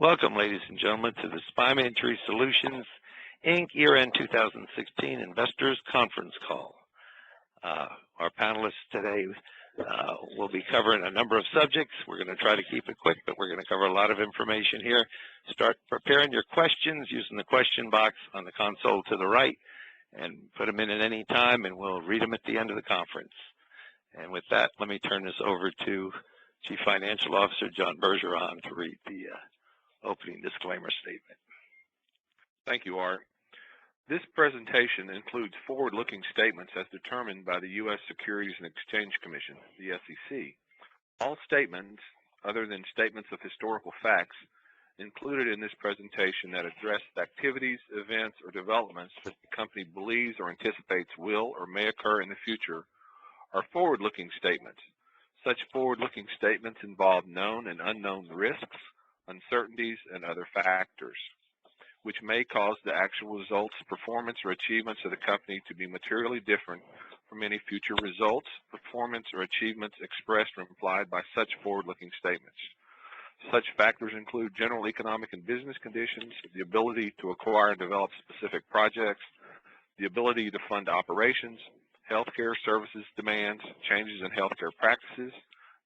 Welcome, ladies and gentlemen, to the Spine Injury Solutions, Inc. Year-End 2016 Investors Conference Call. Our panelists today will be covering a number of subjects. We're going to try to keep it quick, but we're going to cover a lot of information here. Start preparing your questions using the question box on the console to the right, and put them in at any time, and we'll read them at the end of the conference. And with that, let me turn this over to Chief Financial Officer John Bergeron to read the opening disclaimer statement. Thank you, Art. This presentation includes forward-looking statements as determined by the U.S. Securities and Exchange Commission, the SEC. All statements, other than statements of historical facts, included in this presentation that address activities, events, or developments that the company believes or anticipates will or may occur in the future, are forward-looking statements. Such forward-looking statements involve known and unknown risks, uncertainties, and other factors, which may cause the actual results, performance, or achievements of the company to be materially different from any future results, performance, or achievements expressed or implied by such forward-looking statements. Such factors include general economic and business conditions, the ability to acquire and develop specific projects, the ability to fund operations, healthcare services demands, changes in healthcare practices,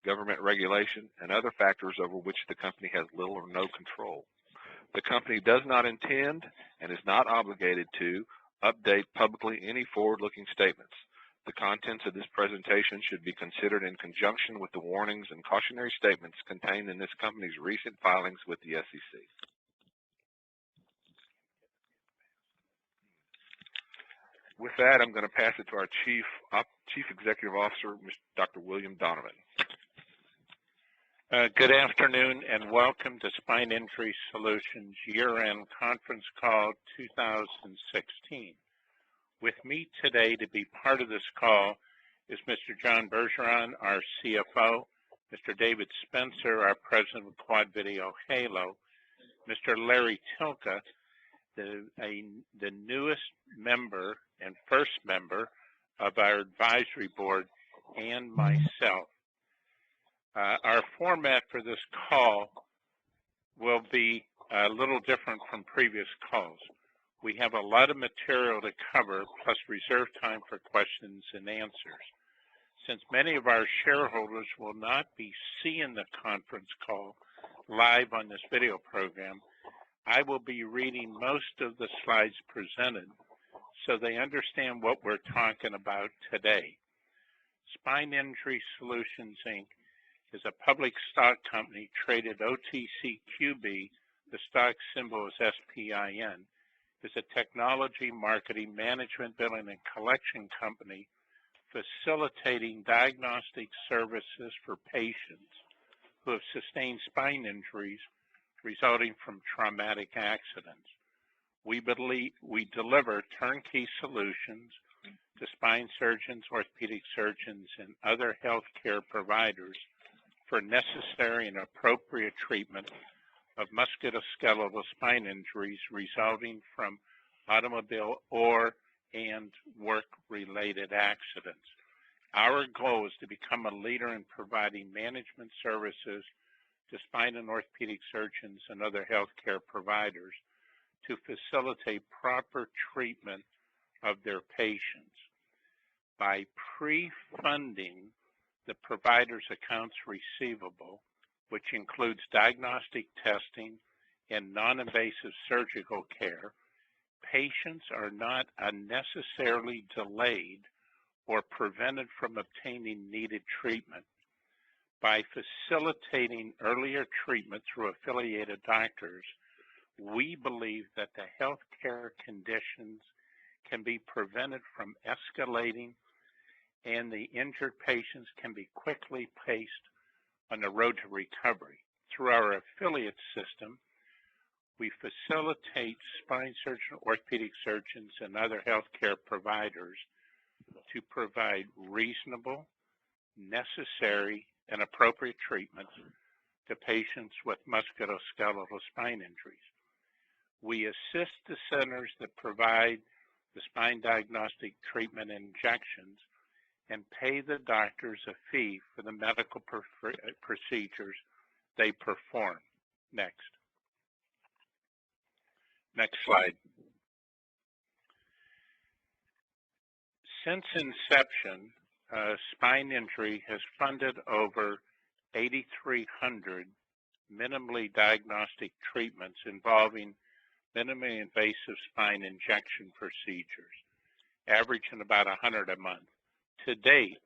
government regulation, and other factors over which the company has little or no control. The company does not intend and is not obligated to update publicly any forward-looking statements. The contents of this presentation should be considered in conjunction with the warnings and cautionary statements contained in this company's recent filings with the SEC. With that, I'm going to pass it to our Chief Executive Officer, Dr. William Donovan. Good afternoon and welcome to Spine Injury Solutions Year-End Conference Call 2016. With me today to be part of this call is Mr. John Bergeron, our CFO, Mr. David Spencer, our President of Quad Video Halo, Mr. Larry Tilka, the newest member and first member of our advisory board, and myself. Our format for this call will be a little different from previous calls. We have a lot of material to cover, plus reserve time for questions and answers. Since many of our shareholders will not be seeing the conference call live on this video program, I will be reading most of the slides presented so they understand what we're talking about today. Spine Injury Solutions, Inc. is a public stock company traded OTCQB, the stock symbol is SPIN, is a technology, marketing, management, billing, and collection company facilitating diagnostic services for patients who have sustained spine injuries resulting from traumatic accidents. We deliver turnkey solutions to spine surgeons, orthopedic surgeons, and other healthcare providers for necessary and appropriate treatment of musculoskeletal spine injuries resulting from automobile and work-related accidents. Our goal is to become a leader in providing management services to spine and orthopedic surgeons and other healthcare providers to facilitate proper treatment of their patients. By pre-funding the provider's accounts receivable, which includes diagnostic testing and non-invasive surgical care, patients are not unnecessarily delayed or prevented from obtaining needed treatment. By facilitating earlier treatment through affiliated doctors, we believe that the healthcare conditions can be prevented from escalating and the injured patients can be quickly placed on the road to recovery. Through our affiliate system, we facilitate spine surgeons, orthopedic surgeons, and other healthcare providers to provide reasonable, necessary, and appropriate treatments to patients with musculoskeletal spine injuries. We assist the centers that provide the spine diagnostic treatment injections and pay the doctors a fee for the medical procedures they perform. Next. Next slide. Since inception, spine injury has funded over 8,300 minimally diagnostic treatments involving minimally invasive spine injection procedures, averaging about 100 a month. To date,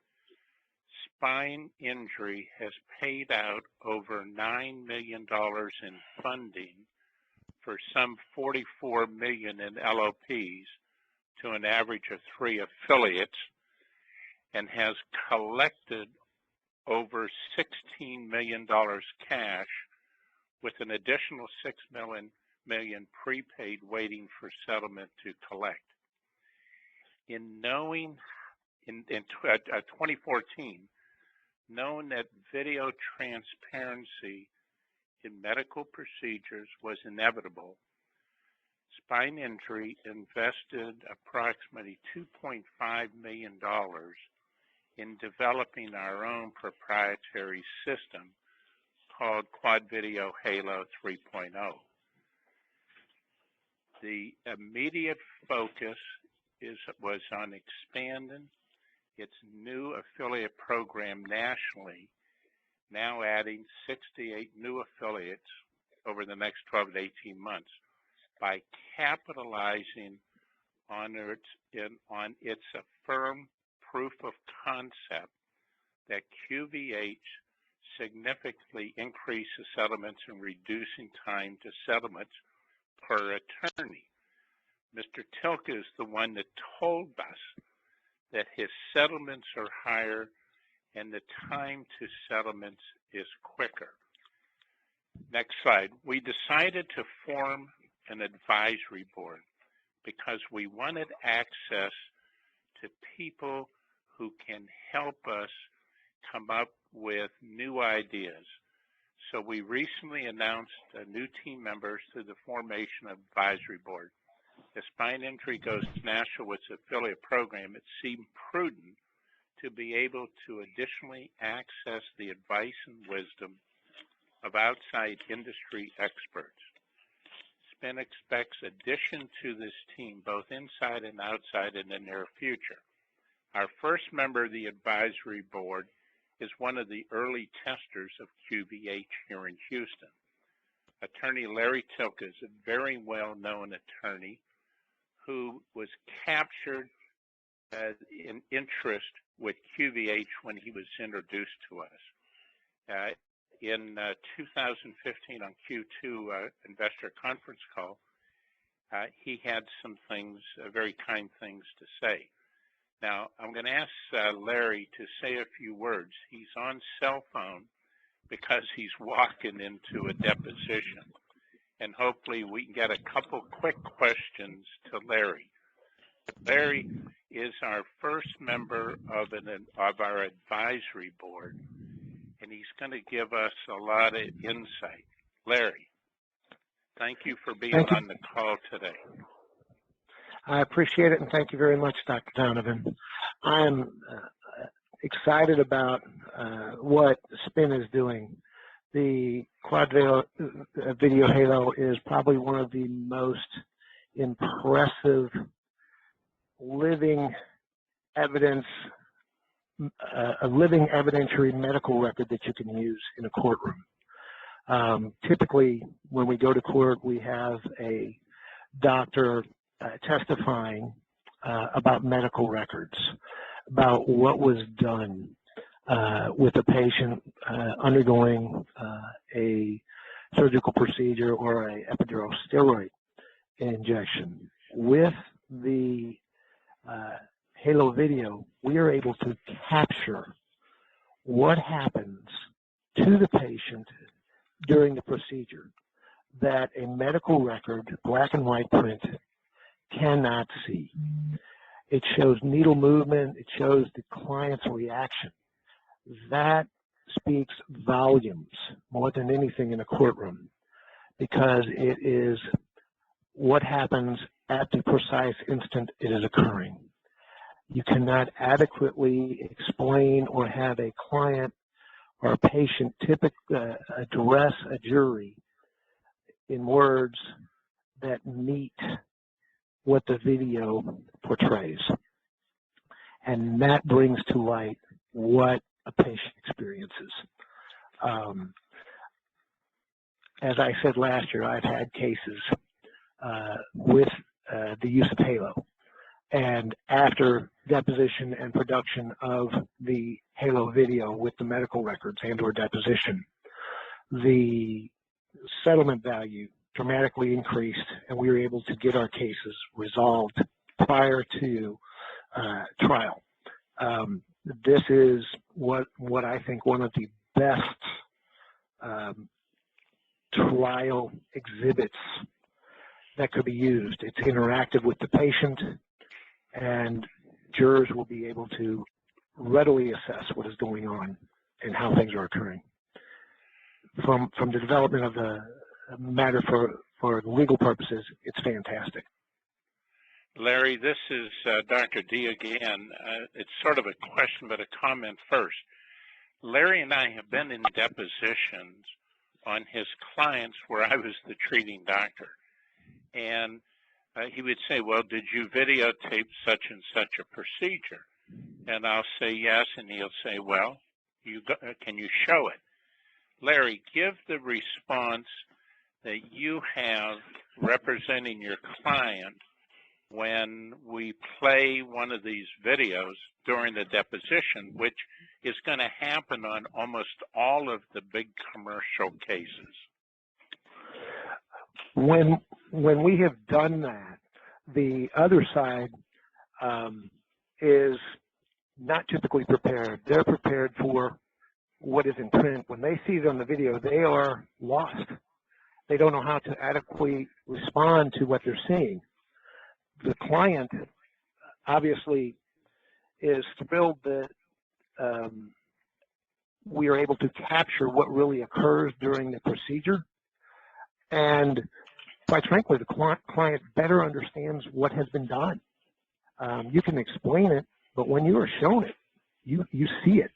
spine injury has paid out over $9 million in funding for some $44 million in LOPs to an average of 3 affiliates, and has collected over $16 million cash, with an additional $6 million prepaid waiting for settlement to collect. In 2014, knowing that video transparency in medical procedures was inevitable, Spine Injury invested approximately $2.5 million in developing our own proprietary system called Quad Video Halo 3.0. The immediate focus was on expanding its new affiliate program nationally, now adding 68 new affiliates over the next 12 to 18 months by capitalizing on its affirmed proof of concept that QVH significantly increases settlements and reducing time to settlements per attorney. Mr. Tilke is the one that told us that his settlements are higher and the time to settlements is quicker. Next slide. We decided to form an advisory board because we wanted access to people who can help us come up with new ideas. So we recently announced new team members through the formation of advisory board. As Spine Injury goes national with its affiliate program, it seemed prudent to be able to additionally access the advice and wisdom of outside industry experts. Spin expects addition to this team, both inside and outside, in the near future. Our first member of the advisory board is one of the early testers of QVH here in Houston. Attorney Larry Tilke is a very well-known attorney who was captured in interest with QVH when he was introduced to us. In 2015 on Q2 investor conference call, he had some things, very kind things to say. Now, I'm going to ask Larry to say a few words. He's on cell phone because he's walking into a deposition. And hopefully we can get a couple quick questions to Larry. Larry is our first member of our advisory board, and he's going to give us a lot of insight. Larry, thank you for being on the call today. I appreciate it, and thank you very much, Dr. Donovan. I'm excited about what Spin is doing. The Quad Video Halo is probably one of the most impressive living evidence, a living evidentiary medical record that you can use in a courtroom. Typically, when we go to court, we have a doctor testifying about medical records, about what was done with a patient undergoing a surgical procedure or an epidural steroid injection. With the Halo video, we are able to capture what happens to the patient during the procedure that a medical record, black and white print, cannot see. It shows needle movement. It shows the client's reaction. That speaks volumes more than anything in a courtroom, because it is what happens at the precise instant it is occurring. You cannot adequately explain or have a client or a patient typically address a jury in words that meet what the video portrays. And that brings to light what a patient experiences. As I said last year, I've had cases with the use of Halo. And after deposition and production of the Halo video with the medical records and or deposition, the settlement value dramatically increased, and we were able to get our cases resolved prior to trial. This is what I think one of the best trial exhibits that could be used. It's interactive with the patient, and jurors will be able to readily assess what is going on and how things are occurring. From the development of the matter for legal purposes, it's fantastic. Larry, this is Dr. D again. It's sort of a question, but a comment first. Larry and I have been in depositions on his clients where I was the treating doctor. And he would say, well, did you videotape such and such a procedure? And I'll say yes, and he'll say, well, can you show it? Larry, give the response that you have representing your client when we play one of these videos during the deposition, which is going to happen on almost all of the big commercial cases. When we have done that, the other side is not typically prepared. They're prepared for what is in print. When they see it on the video, they are lost. They don't know how to adequately respond to what they're seeing. The client obviously is thrilled that we are able to capture what really occurs during the procedure. And quite frankly, the client better understands what has been done. You can explain it, but when you are shown it, you see it.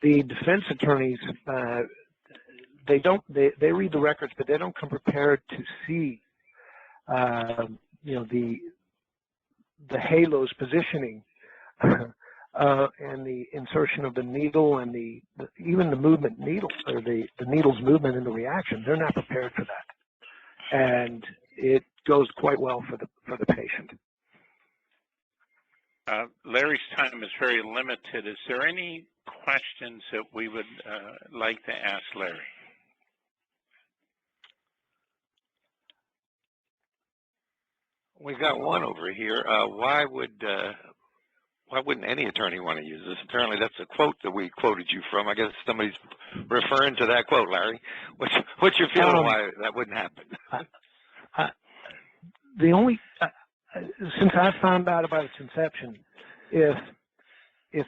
The defense attorneys, they read the records, but they don't come prepared to see, the halo's positioning and the insertion of the needle and even the movement needle, or the needle's movement and the reaction. They're not prepared for that, and it goes quite well for the patient. Larry's time is very limited. Is there any questions that we would like to ask Larry? We've got one over here. Why wouldn't any attorney want to use this? Apparently that's a quote that we quoted you from. I guess somebody's referring to that quote, Larry. What's your feeling why that wouldn't happen? The only since I've found out about its inception, if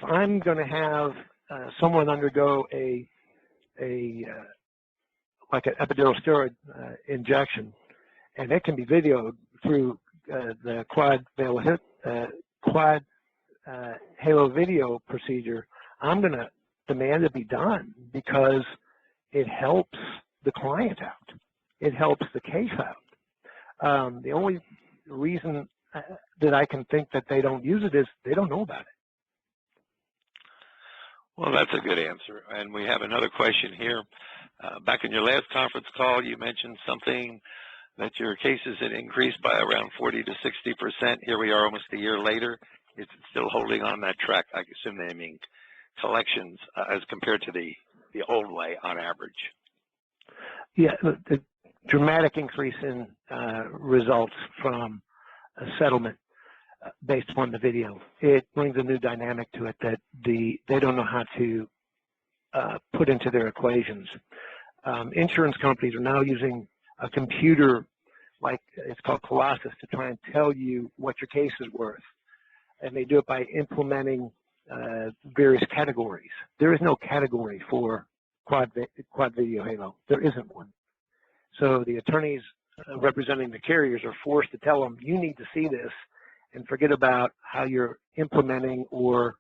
I'm going to have someone undergo like an epidural steroid injection, and it can be videoed through the quad halo video procedure, I'm going to demand it be done because it helps the client out. It helps the case out. The only reason that I can think that they don't use it is they don't know about it. Well, that's a good answer. And we have another question here. Back in your last conference call, you mentioned something that your cases had increased by around 40 to 60%. Here we are almost a year later. It's still holding on that track. I assume they mean collections as compared to the old way on average. Yeah, the dramatic increase in results from a settlement based upon the video. It brings a new dynamic to it that they don't know how to put into their equations. Insurance companies are now using a computer, like it's called Colossus, to try and tell you what your case is worth. And they do it by implementing various categories. There is no category for quad video halo. There isn't one. So the attorneys representing the carriers are forced to tell them, you need to see this and forget about how you're implementing or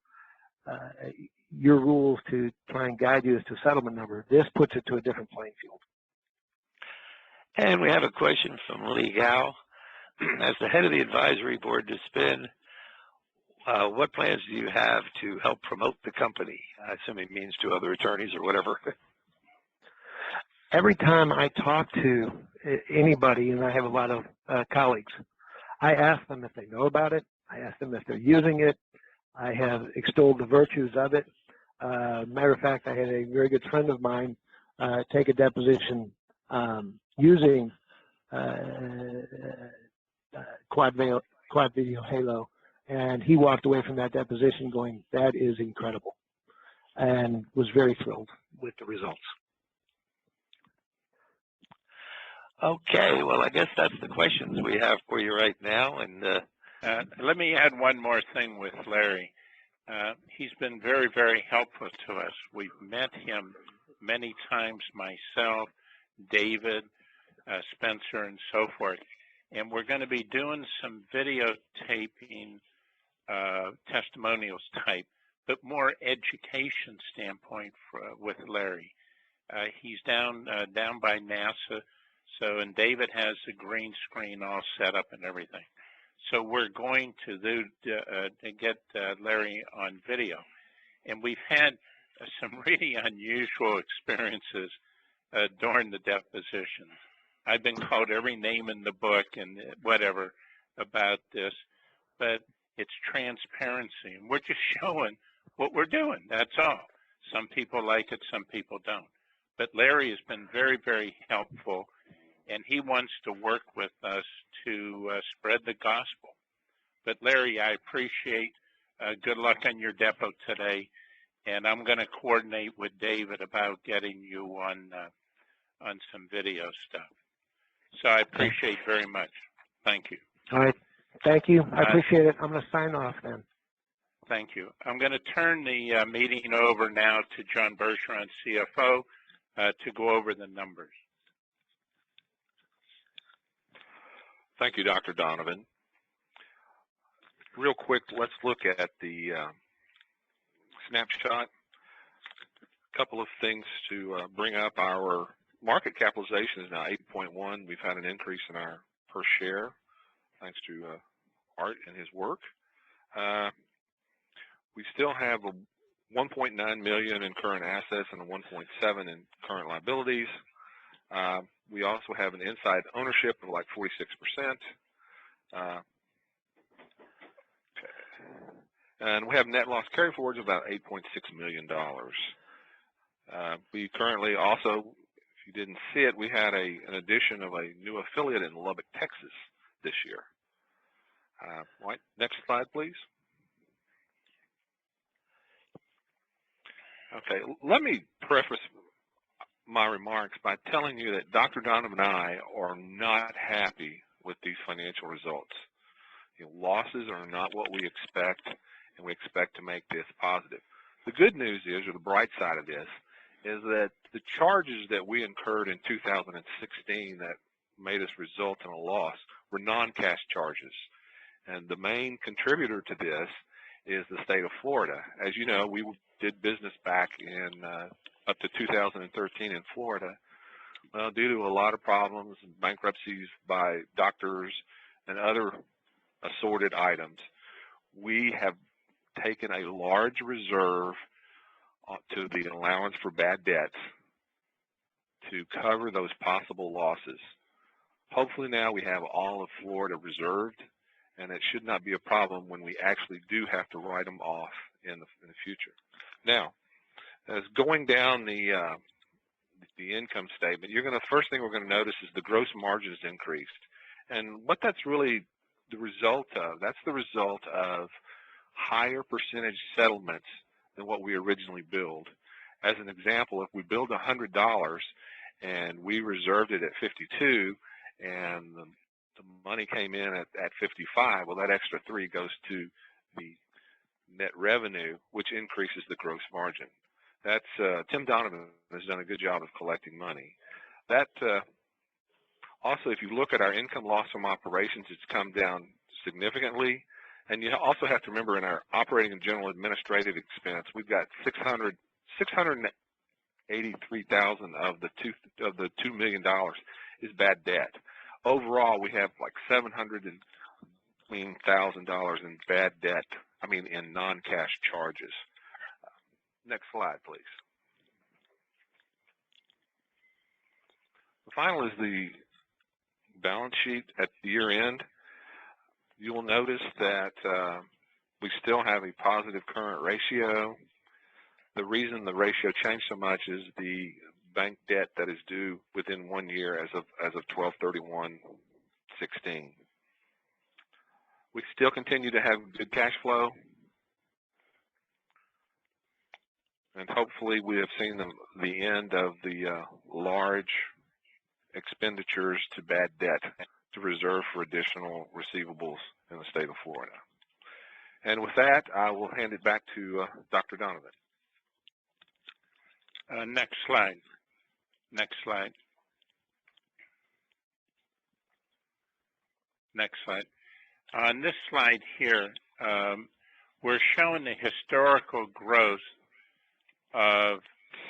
your rules to try and guide you as to settlement number. This puts it to a different playing field. And we have a question from Lee Gao. As the head of the advisory board to SPIN, what plans do you have to help promote the company? I assume it means to other attorneys or whatever. Every time I talk to anybody, and I have a lot of colleagues, I ask them if they know about it. I ask them if they're using it. I have extolled the virtues of it. Matter of fact, I had a very good friend of mine take a deposition using Quad Video Halo, and he walked away from that deposition going, "That is incredible," and was very thrilled with the results. Okay, well, I guess that's the questions we have for you right now. And let me add one more thing with Larry. He's been very, very helpful to us. We've met him many times, myself, David, Spencer, and so forth. And we're going to be doing some videotaping, testimonials type, but more education standpoint with Larry. He's down by NASA. So, and David has the green screen all set up and everything. So we're going to get Larry on video. And we've had some really unusual experiences during the depositions. I've been called every name in the book and whatever about this, but it's transparency. And we're just showing what we're doing, that's all. Some people like it, some people don't. But Larry has been very, very helpful, and he wants to work with us to spread the gospel. But Larry, I appreciate, good luck on your depot today, and I'm going to coordinate with David about getting you on some video stuff. So I appreciate very much. Thank you. All right. Thank you. I appreciate it. I'm going to sign off then. Thank you. I'm going to turn the meeting over now to John Bergeron, CFO, to go over the numbers. Thank you, Dr. Donovan. Real quick, let's look at the snapshot. A couple of things to bring up. Our market capitalization is now 8.1. We've had an increase in our per share thanks to Art and his work. We still have a 1.9 million in current assets and a 1.7 in current liabilities. We also have an inside ownership of like 46%. And we have net loss carryforwards of about $8.6 million. We currently also, if you didn't see it, we had an addition of a new affiliate in Lubbock, Texas this year. Right, next slide, please. Okay, let me preface my remarks by telling you that Dr. Donovan and I are not happy with these financial results. Losses are not what we expect, and we expect to make this positive. The good news is, or the bright side of this, is that the charges that we incurred in 2016 that made us result in a loss were non-cash charges. And the main contributor to this is the state of Florida. As you know, we did business back in up to 2013 in Florida. Well, due to a lot of problems, bankruptcies by doctors and other assorted items, we have taken a large reserve to the allowance for bad debts to cover those possible losses. Hopefully now we have all of Florida reserved, and it should not be a problem when we actually do have to write them off in the future. Now, as going down the income statement, first thing we're going to notice is the gross margins increased. And what that's really the result of, that's the result of higher percentage settlements than what we originally billed. As an example, if we billed $100 and we reserved it at 52 and the money came in at 55, well, that extra 3 goes to the net revenue, which increases the gross margin. That's Tim Donovan has done a good job of collecting money. That also, if you look at our income loss from operations, it's come down significantly. And you also have to remember, in our operating and general administrative expense, we've got $683,000 of the $2 million is bad debt. Overall, we have like $700,000 in bad debt, in non-cash charges. Next slide, please. The final is the balance sheet at the year end. You will notice that we still have a positive current ratio. The reason the ratio changed so much is the bank debt that is due within 1 year as of 12/31/16. We still continue to have good cash flow, and hopefully we have seen the end of the large expenditures to bad debt to reserve for additional receivables in the state of Florida. And with that, I will hand it back to Dr. Donovan. Next slide. Next slide. Next slide. On this slide here, we're showing the historical growth of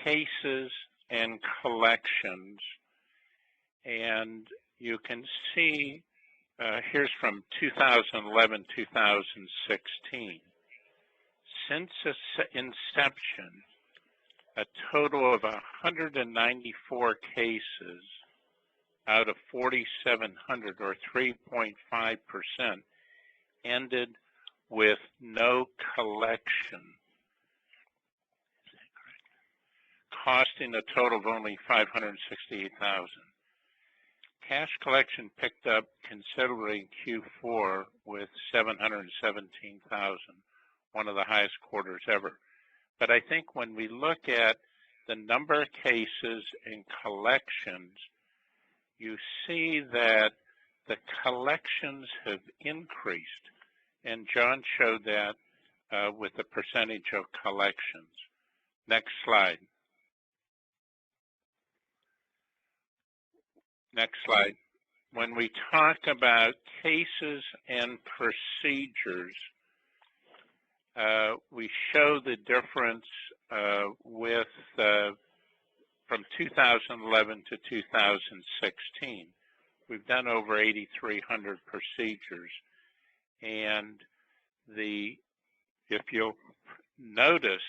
cases and collections. And you can see, here's from 2011-2016. Since inception, a total of 194 cases out of 4,700, or 3.5%, ended with no collection, costing a total of only $568,000. Cash collection picked up considerably in Q4 with $717,000, one of the highest quarters ever. But I think when we look at the number of cases and collections, you see that the collections have increased, and John showed that with the percentage of collections. Next slide. Next slide. When we talk about cases and procedures, we show the difference with from 2011 to 2016. We've done over 8,300 procedures, and if you'll notice,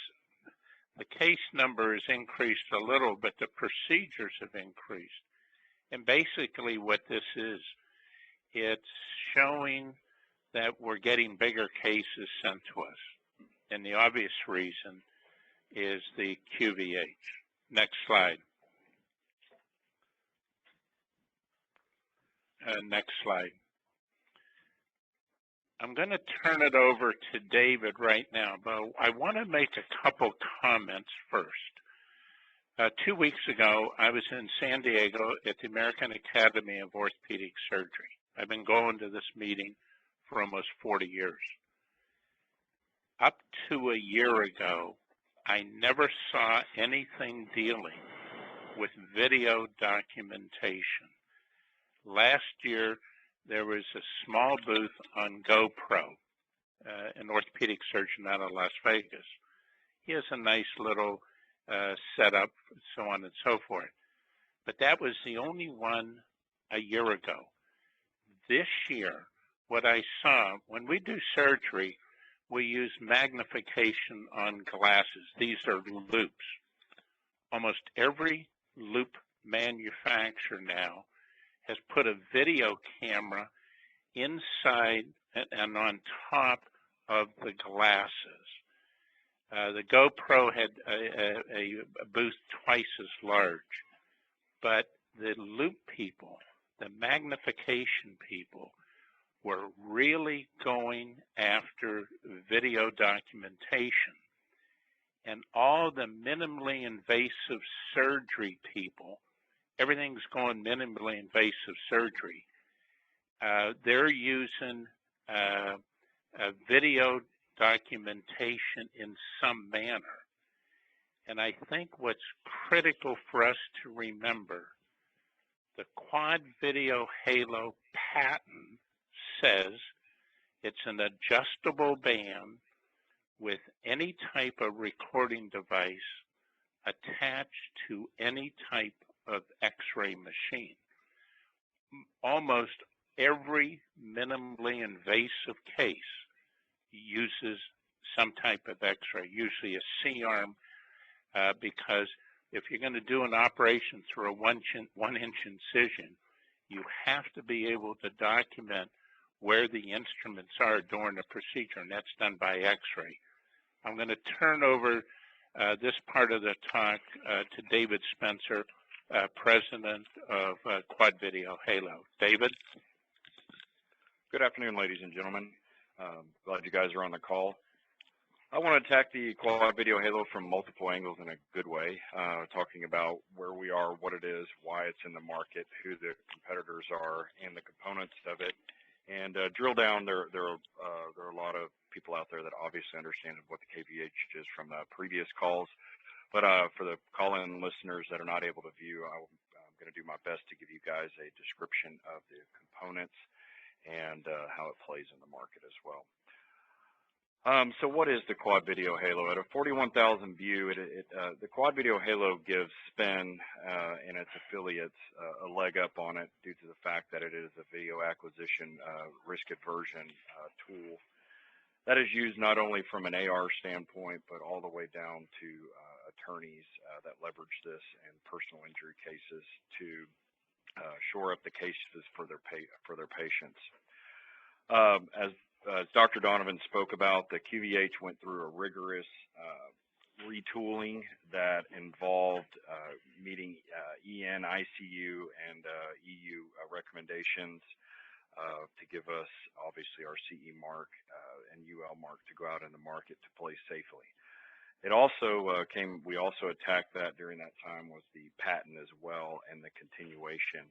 the case number has increased a little, but the procedures have increased. And basically what this is, it's showing that we're getting bigger cases sent to us. And the obvious reason is the QVH. Next slide. Next slide. I'm going to turn it over to David right now, but I want to make a couple comments first. 2 weeks ago, I was in San Diego at the American Academy of Orthopedic Surgery. I've been going to this meeting for almost 40 years. Up to a year ago, I never saw anything dealing with video documentation. Last year, there was a small booth on GoPro, an orthopedic surgeon out of Las Vegas. He has a nice little setup, so on and so forth. But that was the only one a year ago. This year, what I saw, when we do surgery, we use magnification on glasses. These are loupes. Almost every loupe manufacturer now has put a video camera inside and on top of the glasses. The GoPro had a booth twice as large, but the loupe people, the magnification people, were really going after video documentation. And all the minimally invasive surgery people, everything's going minimally invasive surgery. They're using video documentation in some manner. And I think what's critical for us to remember, the Quad Video Halo patent says it's an adjustable band with any type of recording device attached to any type of X-ray machine. almost every minimally invasive case uses some type of x-ray, usually a C-arm, because if you're going to do an operation through a one-inch incision, you have to be able to document where the instruments are during the procedure, and that's done by x-ray. I'm going to turn over this part of the talk to David Spencer, President of Quad Video Halo. David? Good afternoon, ladies and gentlemen. Glad you guys are on the call. I want to attack the Quad Video Halo from multiple angles in a good way, talking about where we are, what it is, why it's in the market, who the competitors are, and the components of it, and drill down. There are a lot of people out there that obviously understand what the KVH is from previous calls, but for the call-in listeners that are not able to view, I'm going to do my best to give you guys a description of the components and how it plays in the market as well. So what is the Quad Video Halo? At a 41,000 view, the Quad Video Halo gives Spin and its affiliates a leg up on it due to the fact that it is a video acquisition risk aversion tool that is used not only from an AR standpoint, but all the way down to attorneys that leverage this in personal injury cases to shore up the cases for their patients. As Dr. Donovan spoke about, the QVH went through a rigorous retooling that involved meeting EN, ICU, and EU recommendations to give us, obviously, our CE mark and UL mark to go out in the market to play safely. It also we also attacked that during that time was the patent as well and the continuation.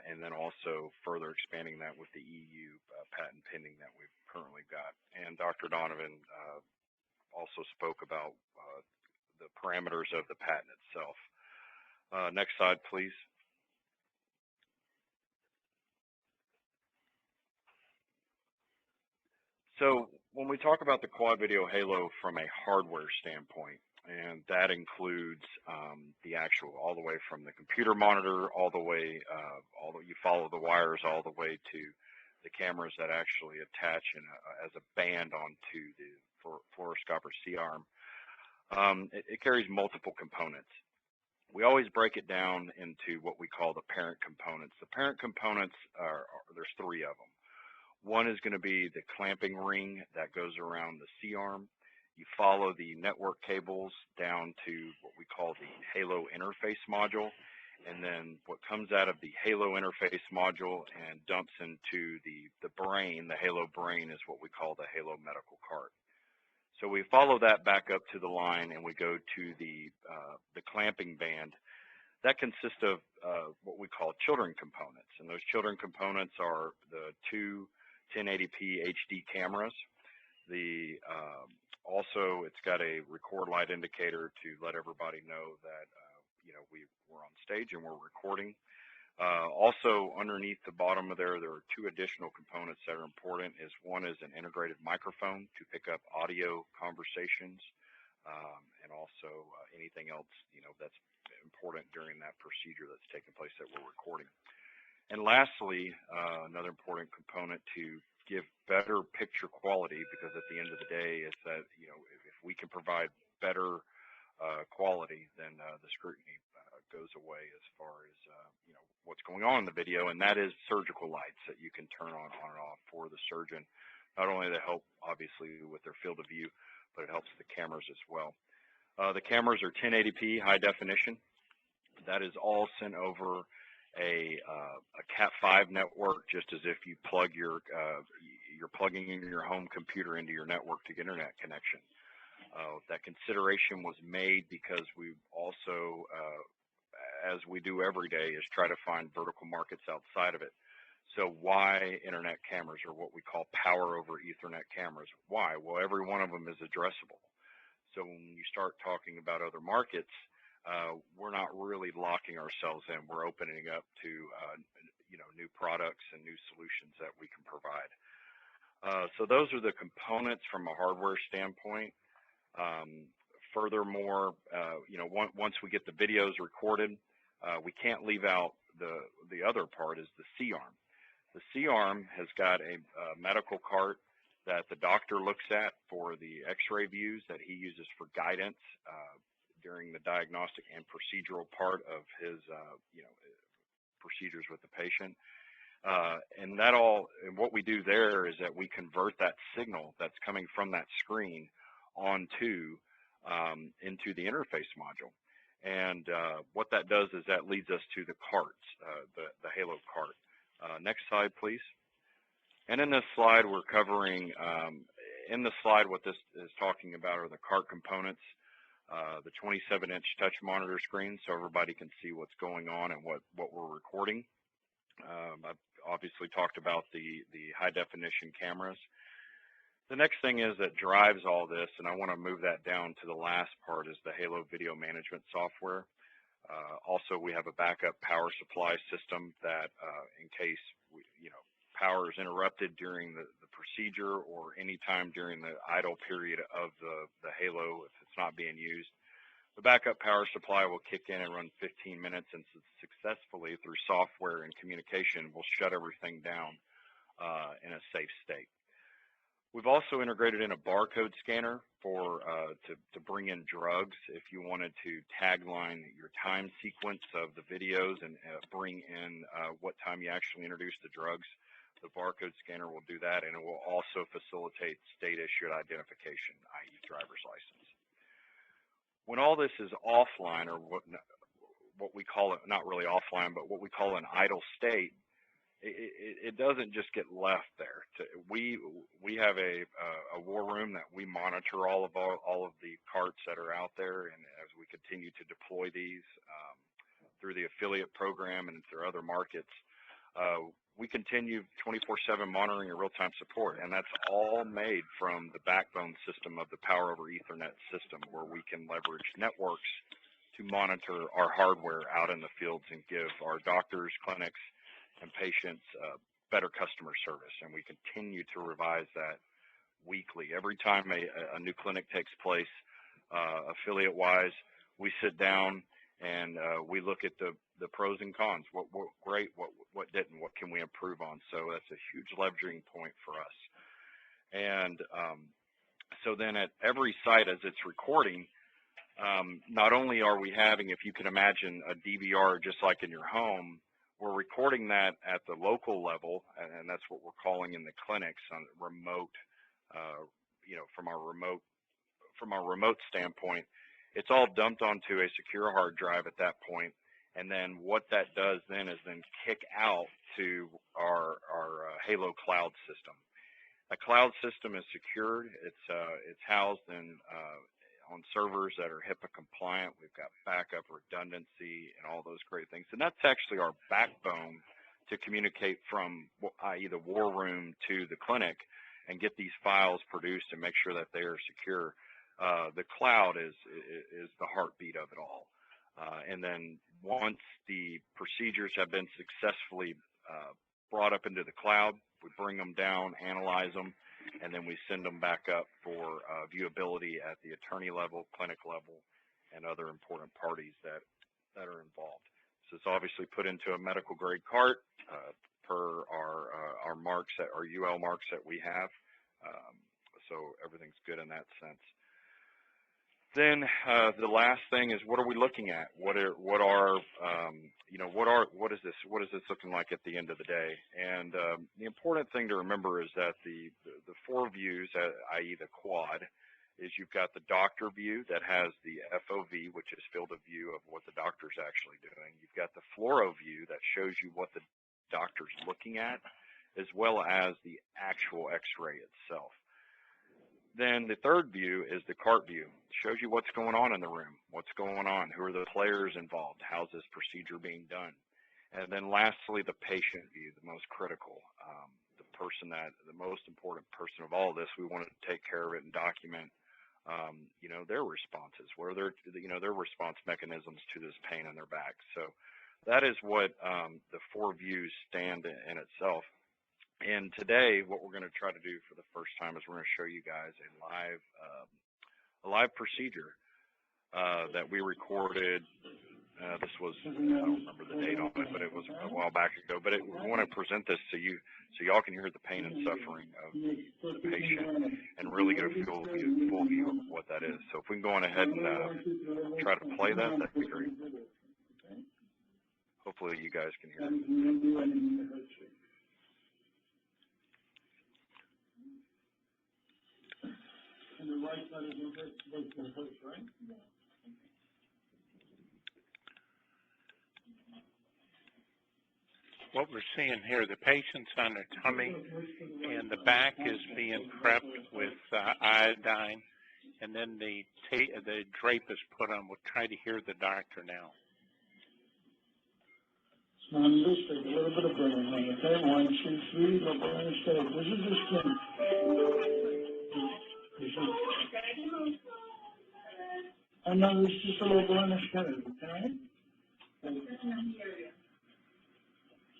And then also further expanding that with the EU patent pending that we've currently got. And Dr. Donovan also spoke about the parameters of the patent itself. Next slide, please. So when we talk about the Quad Video Halo from a hardware standpoint, and that includes the actual, all the way from the computer monitor, all the way, you follow the wires all the way to the cameras that actually attach as a band onto the fluoroscope or C-arm. It carries multiple components. We always break it down into what we call the parent components. The parent components there's three of them. One is going to be the clamping ring that goes around the C-arm. You follow the network cables down to what we call the Halo interface module, and then what comes out of the Halo interface module and dumps into the brain, the Halo brain, is what we call the Halo medical cart. So we follow that back up to the line, and we go to the clamping band. That consists of what we call children components, and those children components are the two 1080p HD cameras. Also, it's got a record light indicator to let everybody know that we're on stage and we're recording. Also, underneath the bottom of there are two additional components that are important. One is an integrated microphone to pick up audio conversations, and also anything else that's important during that procedure that's taking place that we're recording. And lastly, another important component to give better picture quality, because at the end of the day, it's that if we can provide better quality, then the scrutiny goes away as far as what's going on in the video, and that is surgical lights that you can turn on and off for the surgeon, not only to help obviously with their field of view, but it helps the cameras as well. The cameras are 1080p high definition. That is all sent over a Cat5 network, just as if you plug you're plugging in your home computer into your network to get internet connection. That consideration was made because we also, as we do every day, is try to find vertical markets outside of it. So why internet cameras, or what we call power over Ethernet cameras? Why? Well, every one of them is addressable. So when you start talking about other markets, we're not really locking ourselves in. We're opening up to new products and new solutions that we can provide. So those are the components from a hardware standpoint. Furthermore, once we get the videos recorded, we can't leave out the other part is the C-arm. The C-arm has got a medical cart that the doctor looks at for the x-ray views that he uses for guidance during the diagnostic and procedural part of his procedures with the patient. And what we do there is that we convert that signal that's coming from that screen onto into the interface module. And what that does is that leads us to the carts, the Halo cart. Next slide, please. And in this slide, we're covering, in the slide, what this is talking about are the cart components, the 27-inch touch monitor screen, so everybody can see what's going on and what we're recording. I've obviously talked about the high-definition cameras. The next thing is that drives all this, and I want to move that down to the last part, is the Halo video management software. Also, we have a backup power supply system that in case power is interrupted during the procedure or any time during the idle period of the Halo, if it's not being used, the backup power supply will kick in and run 15 minutes, and successfully through software and communication will shut everything down in a safe state. We've also integrated in a barcode scanner for to bring in drugs if you wanted to tagline your time sequence of the videos and bring in what time you actually introduce the drugs. The barcode scanner will do that, and it will also facilitate state-issued identification, i.e. driver's license. When all this is offline, or what we call it, not really offline, but what we call an idle state, it doesn't just get left there. We have a war room that we monitor all of the carts that are out there, and as we continue to deploy these through the affiliate program and through other markets, we continue 24/7 monitoring and real-time support, and that's all made from the backbone system of the Power over Ethernet system, where we can leverage networks to monitor our hardware out in the fields and give our doctors, clinics, and patients better customer service. And we continue to revise that weekly. Every time a new clinic takes place, affiliate-wise, we sit down and we look at the pros and cons. What great, what didn't, what can we improve on? So that's a huge leveraging point for us. And so then at every site as it's recording, not only are we having, if you can imagine, a DVR just like in your home, we're recording that at the local level, and that's what we're calling in the clinics on remote, from our remote standpoint. It's all dumped onto a secure hard drive at that point, and then what that does then is then kick out to our Halo cloud system. A cloud system is secured. It's housed in on servers that are HIPAA compliant. We've got backup, redundancy, and all those great things. And that's actually our backbone to communicate from, i.e. the war room to the clinic and get these files produced and make sure that they are secure. The cloud is the heartbeat of it all. And then once the procedures have been successfully brought up into the cloud, we bring them down, analyze them, and then we send them back up for viewability at the attorney level, clinic level, and other important parties that are involved. So it's obviously put into a medical grade cart per our marks, our UL marks that we have. So everything's good in that sense. Then the last thing is, what are we looking at? What is this looking like at the end of the day? And the important thing to remember is that the four views, i.e. the quad, is you've got the doctor view that has the FOV, which is field of view of what the doctor's actually doing. You've got the fluoro view that shows you what the doctor's looking at, as well as the actual x-ray itself. Then the third view is the cart view. It shows you what's going on in the room, what's going on, who are the players involved, how's this procedure being done. And then lastly, the patient view, the most critical, the most important person of all this. We want to take care of it and document, their responses, where their response mechanisms to this pain in their back. So that is what the four views stand in itself. And today, what we're going to try to do for the first time is we're going to show you guys a live procedure that we recorded this was, I don't remember the date on it, but it was a while back ago. But we want to present this to you so y'all can hear the pain and suffering of the patient and really get a full view of what that is. So if we can go on ahead and try to play that, that'd be great. Hopefully you guys can hear it. And the right side is the hurts, right? What we're seeing here, the patient's on their tummy, and the back is being prepped with iodine, and then the drape is put on. We'll try to hear the doctor now. Now, this take a little bit of burning on it, okay? 1, 2, 3, local anesthetic. This is the skin. I know this is just a local anesthetic, okay?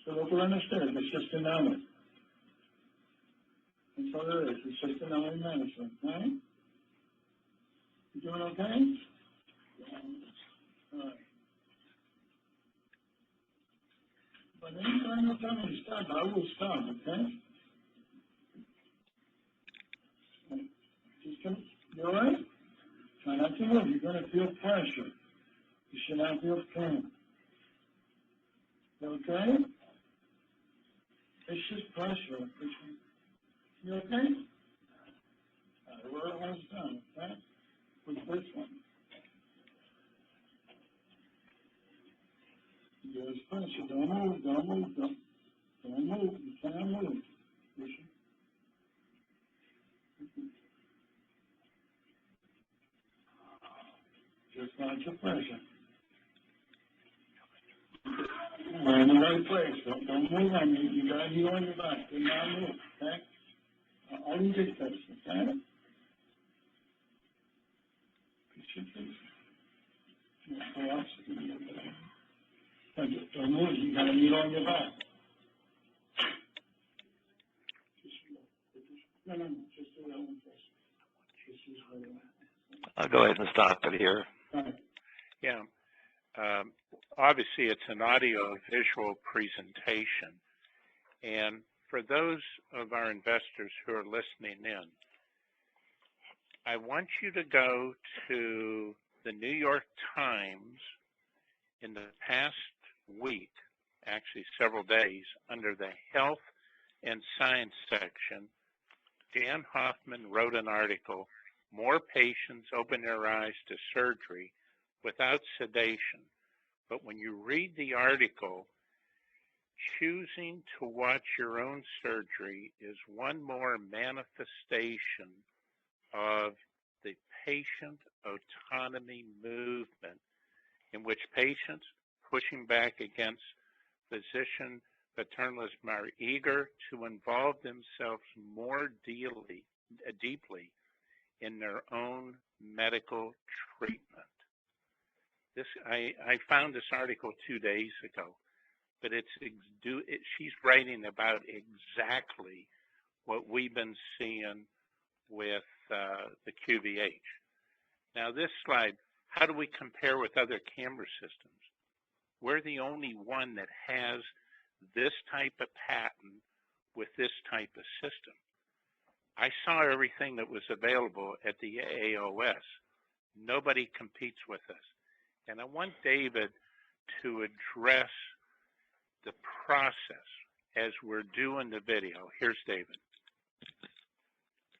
So local anesthetic, it's just an element. That's all there is. It's just an element medicine, okay? You doing okay? All right. But anytime you tell me to stop, I will stop, okay? Just come, you all right? Try not to move. You're going to feel pressure. You should not feel pain. You okay? It's just pressure. You okay? All right, we're almost done, okay? With this one. There's pressure. Don't move, don't move, don't move. You can't move. Just watch your pressure. We're in the right place. Don't move on me. You got to heel on your back. Do not move, okay? All you get this, okay? Don't move. You got to heel on your back. No, just do that one first. I'll go ahead and stop it here. Yeah. Obviously, it's an audio-visual presentation. And for those of our investors who are listening in, I want you to go to the New York Times in the past week, actually several days, under the Health and Science section. Dan Hoffman wrote an article, "More Patients Open Their Eyes to Surgery Without Sedation." But when you read the article, choosing to watch your own surgery is one more manifestation of the patient autonomy movement, in which patients pushing back against physician paternalism are eager to involve themselves more deeply in their own medical treatment. I found this article 2 days ago, but she's writing about exactly what we've been seeing with the QVH. Now this slide, how do we compare with other camera systems? We're the only one that has this type of patent with this type of system. I saw everything that was available at the AAOS. Nobody competes with us. And I want David to address the process as we're doing the video. Here's David.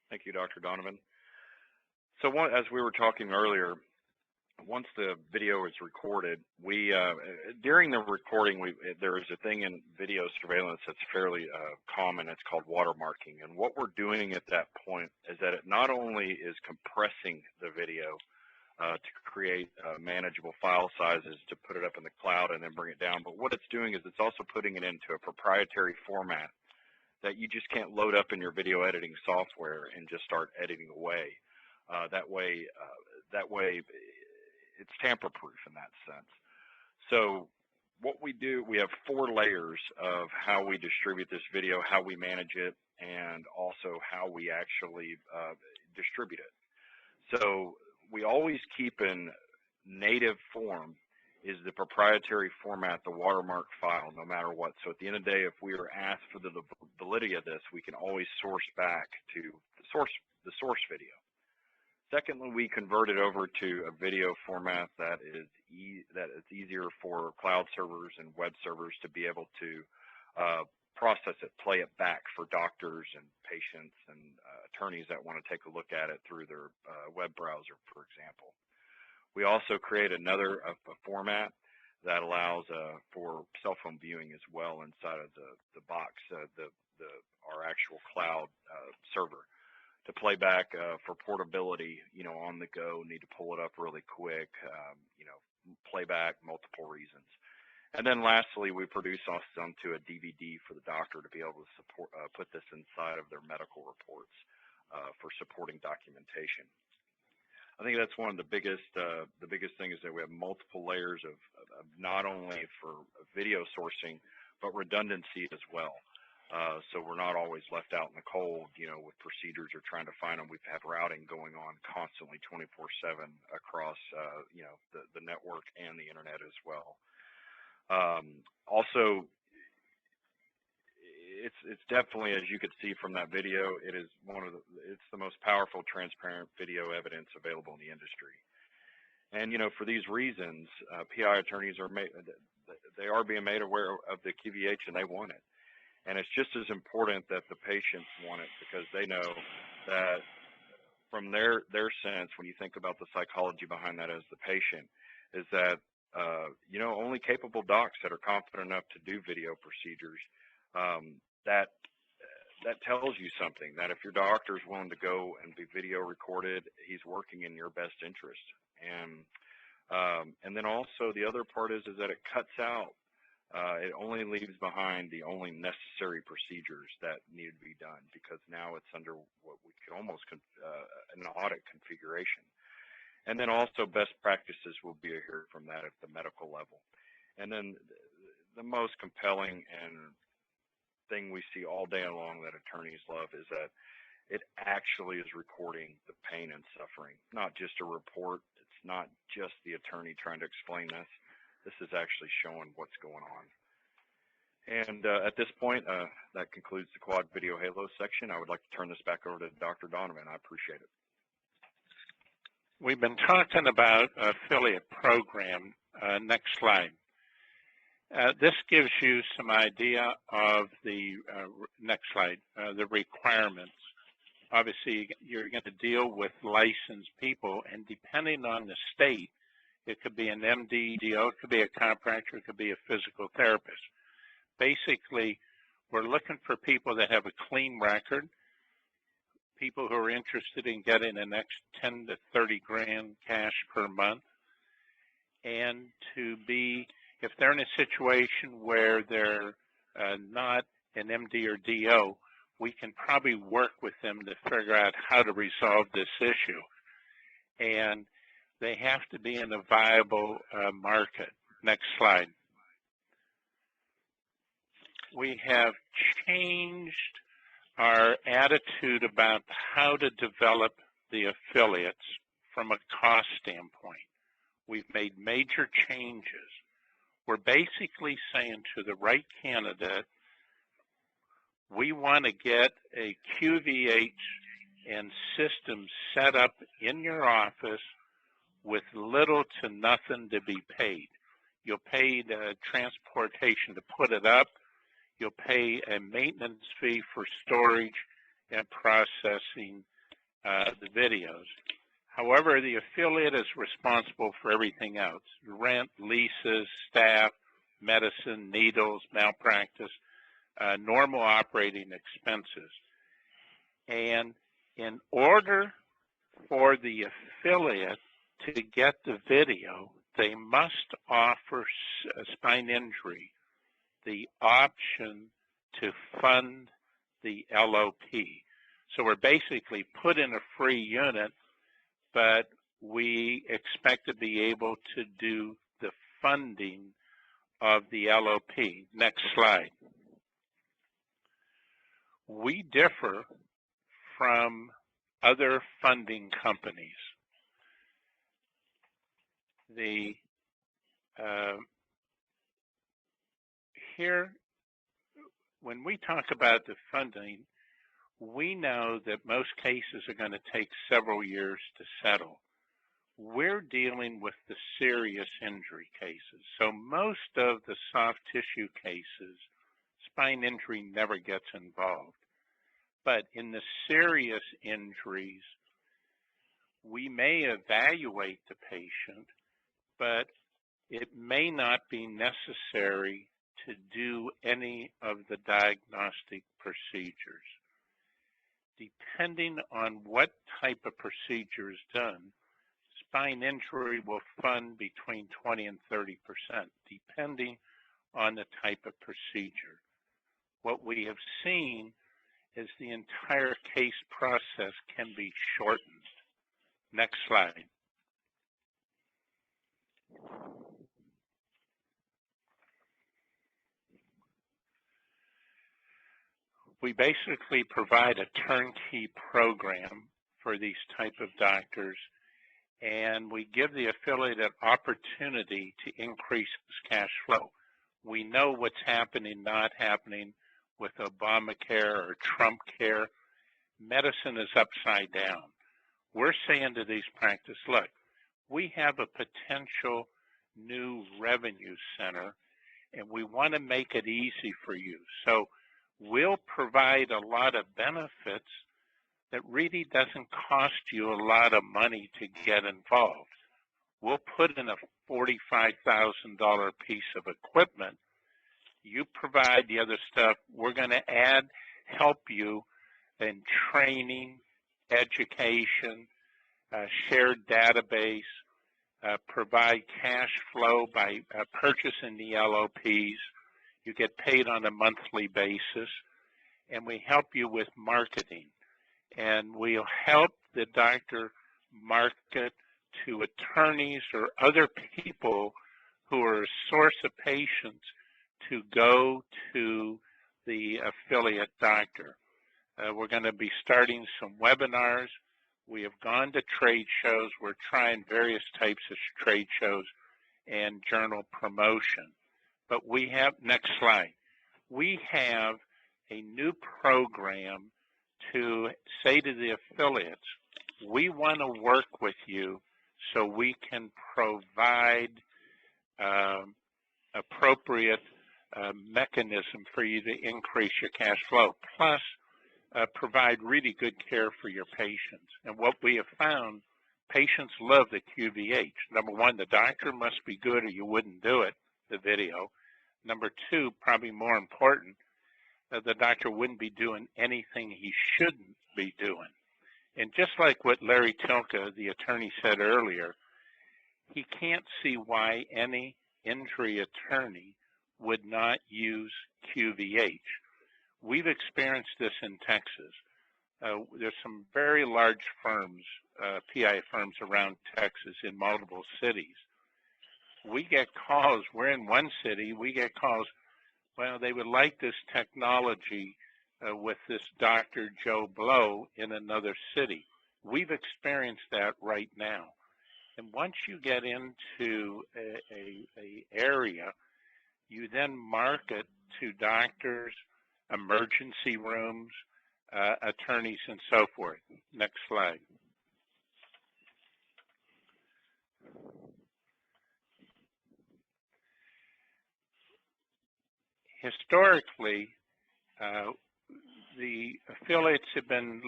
Thank you, Dr. Donovan. So as we were talking earlier, once the video is recorded, during the recording, there is a thing in video surveillance that's fairly common. It's called watermarking. And what we're doing at that point is that it not only is compressing the video to create manageable file sizes to put it up in the cloud and then bring it down, but what it's doing is it's also putting it into a proprietary format that you just can't load up in your video editing software and just start editing away. That way it's tamper-proof in that sense. So what we do, we have 4 layers of how we distribute this video, how we manage it, and also how we actually distribute it. So we always keep in native form is the proprietary format, the watermark file, no matter what. So at the end of the day, if we are asked for the validity of this, we can always source back to the source video. Secondly, we convert it over to a video format that is easier for cloud servers and web servers to be able to process it, play it back for doctors and patients and attorneys that want to take a look at it through their web browser, for example. We also create another format that allows for cell phone viewing as well inside of the box, our actual cloud server, to play back for portability, on the go, need to pull it up really quick, playback, multiple reasons. And then lastly, we produce onto a DVD for the doctor to be able to put this inside of their medical reports for supporting documentation. I think that's one of the biggest things, is that we have multiple layers of not only for video sourcing, but redundancy as well. So we're not always left out in the cold, with procedures or trying to find them. We've had routing going on constantly 24/7 across, the network and the internet as well. Also, it's definitely, as you could see from that video, it's the most powerful, transparent video evidence available in the industry. And for these reasons, PI attorneys are being made aware of the QVH, and they want it. And it's just as important that the patients want it, because they know that from their sense, when you think about the psychology behind that as the patient, is that only capable docs that are confident enough to do video procedures, that tells you something, that if your doctor is willing to go and be video recorded, he's working in your best interest. And then also the other part is that it cuts out, it only leaves behind the only necessary procedures that need to be done, because now it's under what we could almost an audit configuration. And then also best practices will be here from that at the medical level. And then the most compelling and thing we see all day long that attorneys love is that it actually is recording the pain and suffering, not just a report. It's not just the attorney trying to explain this. This is actually showing what's going on. And at this point, that concludes the Quad Video Halo section. I would like to turn this back over to Dr. Donovan. I appreciate it. We've been talking about affiliate program. Next slide. This gives you some idea of the, next slide, the requirements. Obviously, you're going to deal with licensed people, and depending on the state, it could be an MD, DO, it could be a chiropractor, it could be a physical therapist. Basically, we're looking for people that have a clean record, people who are interested in getting the next 10 to 30 grand cash per month, and to be, if they're in a situation where they're not an MD or DO, we can probably work with them to figure out how to resolve this issue. And they have to be in a viable market. Next slide. We have changed our attitude about how to develop the affiliates from a cost standpoint. We've made major changes. We're basically saying to the right candidate, we want to get a QVH and system set up in your office with little to nothing to be paid. You'll pay the transportation to put it up. You'll pay a maintenance fee for storage and processing the videos. However, the affiliate is responsible for everything else: rent, leases, staff, medicine, needles, malpractice, normal operating expenses. And in order for the affiliate to get the video, they must offer spine injury the option to fund the LOP. So we're basically put in a free unit, but we expect to be able to do the funding of the LOP. Next slide. We differ from other funding companies. The Here, when we talk about the funding, we know that most cases are going to take several years to settle. We're dealing with the serious injury cases. So most of the soft tissue cases, spine injury never gets involved. But in the serious injuries, we may evaluate the patient, but it may not be necessary to do any of the diagnostic procedures. Depending on what type of procedure is done, spine injury will fund between 20 and 30%, depending on the type of procedure. What we have seen is the entire case process can be shortened. Next slide. We basically provide a turnkey program for these type of doctors, and we give the affiliate an opportunity to increase cash flow. We know what's happening, not happening with Obamacare or Trump care. Medicine is upside down. We're saying to these practices, look, we have a potential new revenue center, and we want to make it easy for you. So we'll provide a lot of benefits that really doesn't cost you a lot of money to get involved. We'll put in a $45,000 piece of equipment. You provide the other stuff. We're going to help you in training, education, shared database, provide cash flow by purchasing the LOPs. You get paid on a monthly basis, and we help you with marketing. And we'll help the doctor market to attorneys or other people who are a source of patients to go to the affiliate doctor. We're going to be starting some webinars. We have gone to trade shows. We're trying various types of trade shows and journal promotion. But we have, next slide, we have a new program to say to the affiliates, we want to work with you so we can provide appropriate mechanism for you to increase your cash flow, plus provide really good care for your patients. And what we have found, patients love the QVH. Number one, the doctor must be good or you wouldn't do it, the video. Number two, probably more important, the doctor wouldn't be doing anything he shouldn't be doing. And just like what Larry Tilka, the attorney, said earlier, he can't see why any injury attorney would not use QVH. We've experienced this in Texas. There's some very large firms, PI firms around Texas in multiple cities. We get calls, we're in one city, we get calls, well, they would like this technology with this Dr. Joe Blow in another city. We've experienced that right now. And once you get into a area, you then market to doctors, emergency rooms, attorneys, and so forth. Next slide. Historically, the affiliates have been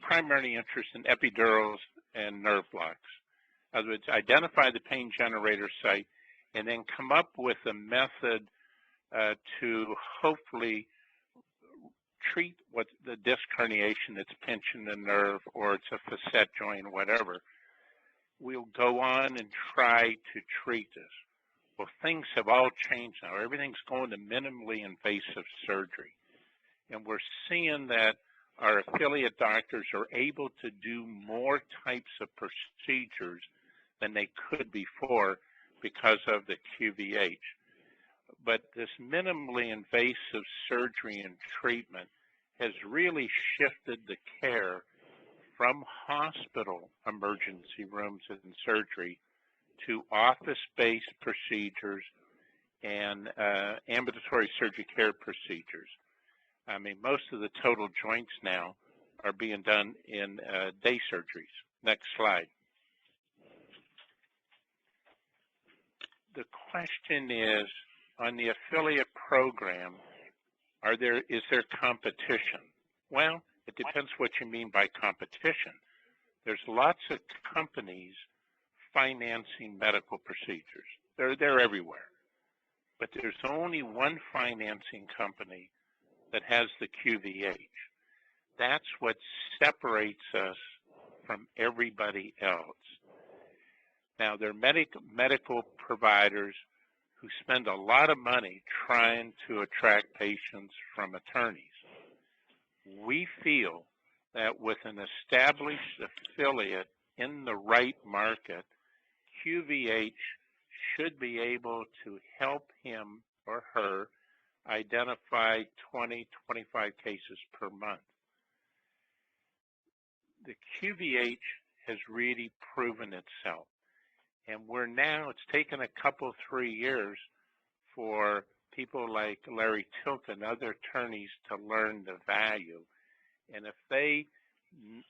primarily interested in epidurals and nerve blocks. In other words, identify the pain generator site and then come up with a method to hopefully treat what the disc herniation that's pinching the nerve, or it's a facet joint, whatever. We'll go on and try to treat this. Well, things have all changed now. Everything's going to minimally invasive surgery. And we're seeing that our affiliate doctors are able to do more types of procedures than they could before because of the QVH. But this minimally invasive surgery and treatment has really shifted the care from hospital emergency rooms and surgery to office-based procedures and ambulatory surgery care procedures. I mean, most of the total joints now are being done in day surgeries. Next slide. The question is, on the affiliate program, is there competition? Well, it depends what you mean by competition. There's lots of companies financing medical procedures. They're everywhere. But there's only one financing company that has the QVH. That's what separates us from everybody else. Now, there are medical providers who spend a lot of money trying to attract patients from attorneys. We feel that with an established affiliate in the right market, QVH should be able to help him or her identify 20, 25 cases per month. The QVH has really proven itself. And it's taken a couple, 3 years for people like Larry Tilk and other attorneys to learn the value. And if they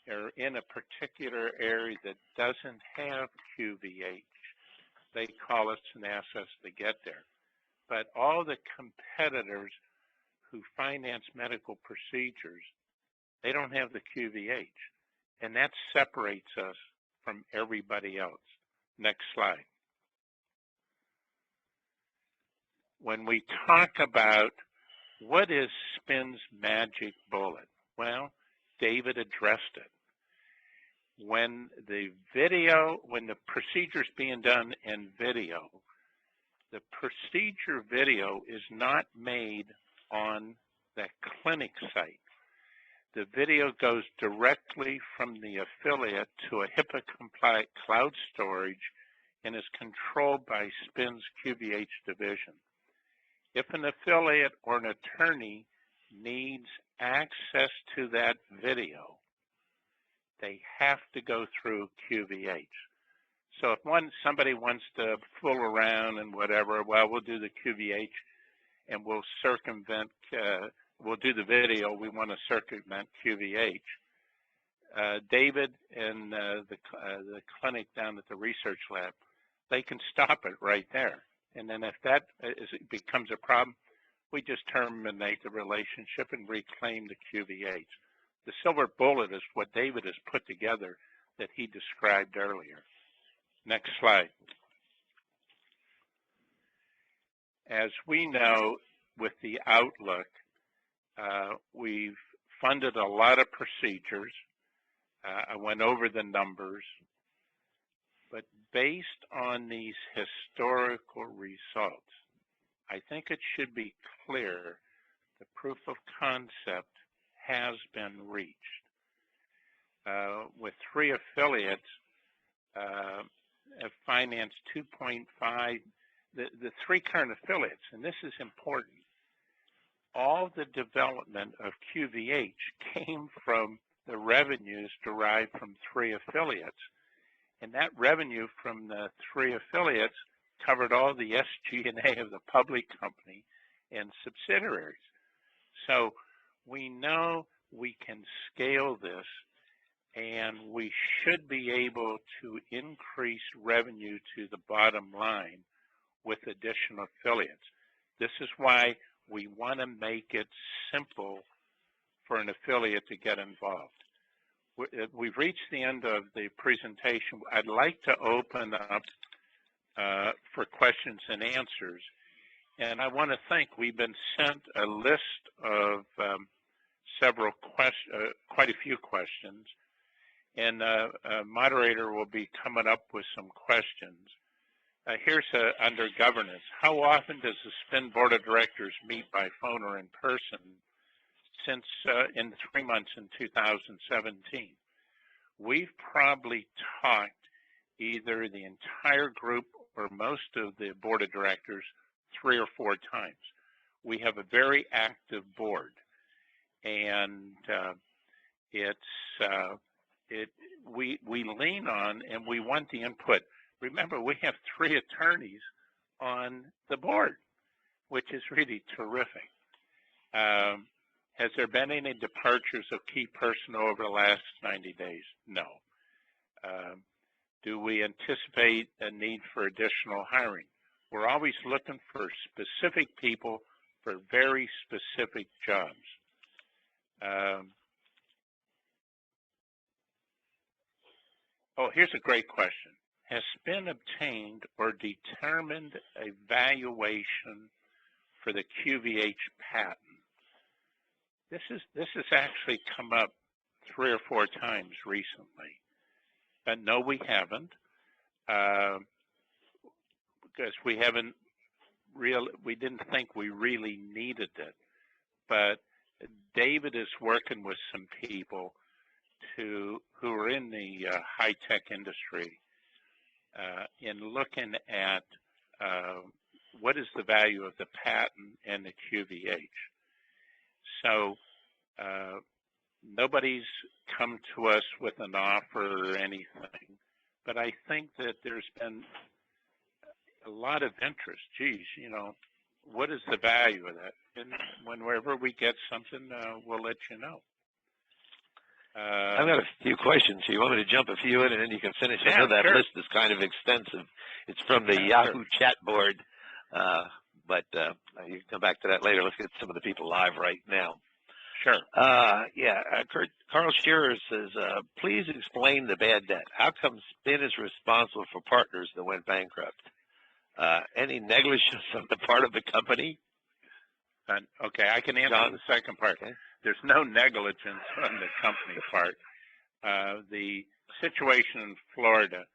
are in a particular area that doesn't have QVH, they call us and ask us to get there. But all the competitors who finance medical procedures, they don't have the QVH. And that separates us from everybody else. Next slide. When we talk about what is SPIN's magic bullet, well, David addressed it. When the procedure's being done in video, the procedure video is not made on the clinic site. The video goes directly from the affiliate to a HIPAA-compliant cloud storage and is controlled by SPIN's QVH division. If an affiliate or an attorney needs access to that video, they have to go through QVH. So if somebody wants to fool around and whatever, well, we'll do the QVH and we'll circumvent, we'll do the video, we want to circumvent QVH. David and the clinic down at the research lab, they can stop it right there. And then if that becomes a problem, we just terminate the relationship and reclaim the QVH. The silver bullet is what David has put together that he described earlier. Next slide. As we know, with the outlook, we've funded a lot of procedures. I went over the numbers, but based on these historical results, I think it should be clear the proof of concept has been reached. With 3 affiliates, have financed 2.5, the 3 current affiliates, and this is important, all the development of QVH came from the revenues derived from 3 affiliates. And that revenue from the 3 affiliates covered all the SG&A of the public company and subsidiaries. So we know we can scale this, and we should be able to increase revenue to the bottom line with additional affiliates. This is why we want to make it simple for an affiliate to get involved. We've reached the end of the presentation. I'd like to open up for questions and answers. And I want to thank, we've been sent a list of quite a few questions. And a moderator will be coming up with some questions. Here's under governance. How often does the SPIN Board of Directors meet by phone or in person since in 3 months in 2017? We've probably talked either the entire group or most of the Board of Directors 3 or 4 times. We have a very active board, and we lean on and we want the input. remember, we have 3 attorneys on the board, which is really terrific. Has there been any departures of key personnel over the last 90 days? No. Do we anticipate a need for additional hiring? We're always looking for specific people for very specific jobs. Oh, here's a great question. Has SPIN obtained or determined a valuation for the QVH patent? This has actually come up 3 or 4 times recently. But no, we haven't, because we didn't think we really needed it. But David is working with some people who are in the high-tech industry in looking at what is the value of the patent and the QVH. So nobody's come to us with an offer or anything, but I think that there's been a lot of interest. Geez, you know, what is the value of that? And whenever we get something, we'll let you know. I've got a few questions. You want me to jump a few in and then you can finish? Yeah, I know that sure. list is kind of extensive. It's from the Yahoo chat board, but you can come back to that later. Let's get some of the people live right now. Sure. Carl Shearer says, please explain the bad debt. How come SPIN is responsible for partners that went bankrupt? Any negligence on the part of the company? Okay, I can answer the second part. Okay. There's no negligence on the company part. The situation in Florida,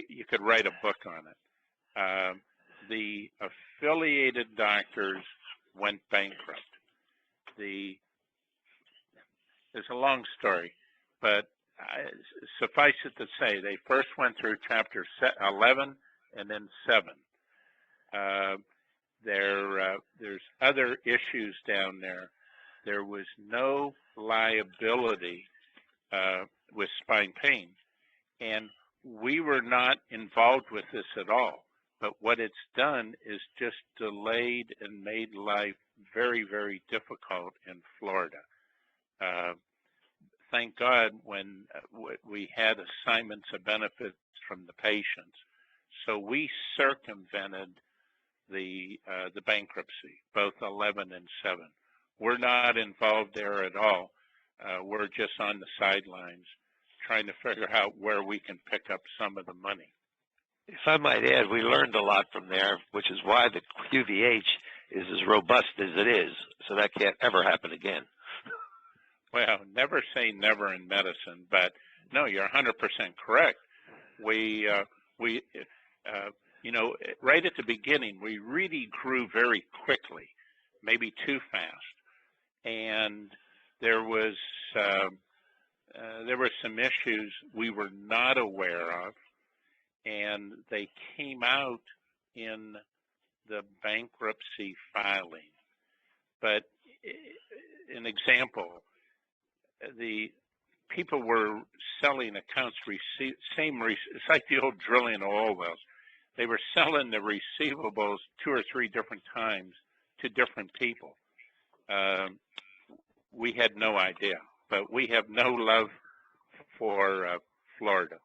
you could write a book on it. The affiliated doctors went bankrupt. There's a long story, but suffice it to say, they first went through Chapter 11 and then 7. There's other issues down there. There was no liability with spine pain, and we were not involved with this at all. But what it's done is just delayed and made life very, very difficult in Florida. Thank God when we had assignments of benefits from the patients, so we circumvented the bankruptcy, both 11 and 7. We're not involved there at all. We're just on the sidelines trying to figure out where we can pick up some of the money. If I might add, we learned a lot from there, which is why the QVH is as robust as it is, so that can't ever happen again. Well, never say never in medicine, but no, you're 100% correct. We you know, right at the beginning, we really grew very quickly, maybe too fast, and there were some issues we were not aware of, and they came out in the bankruptcy filing. But an example, the people were selling accounts, it's like the old drilling oil wells. They were selling the receivables 2 or 3 different times to different people. We had no idea, but we have no love for Florida.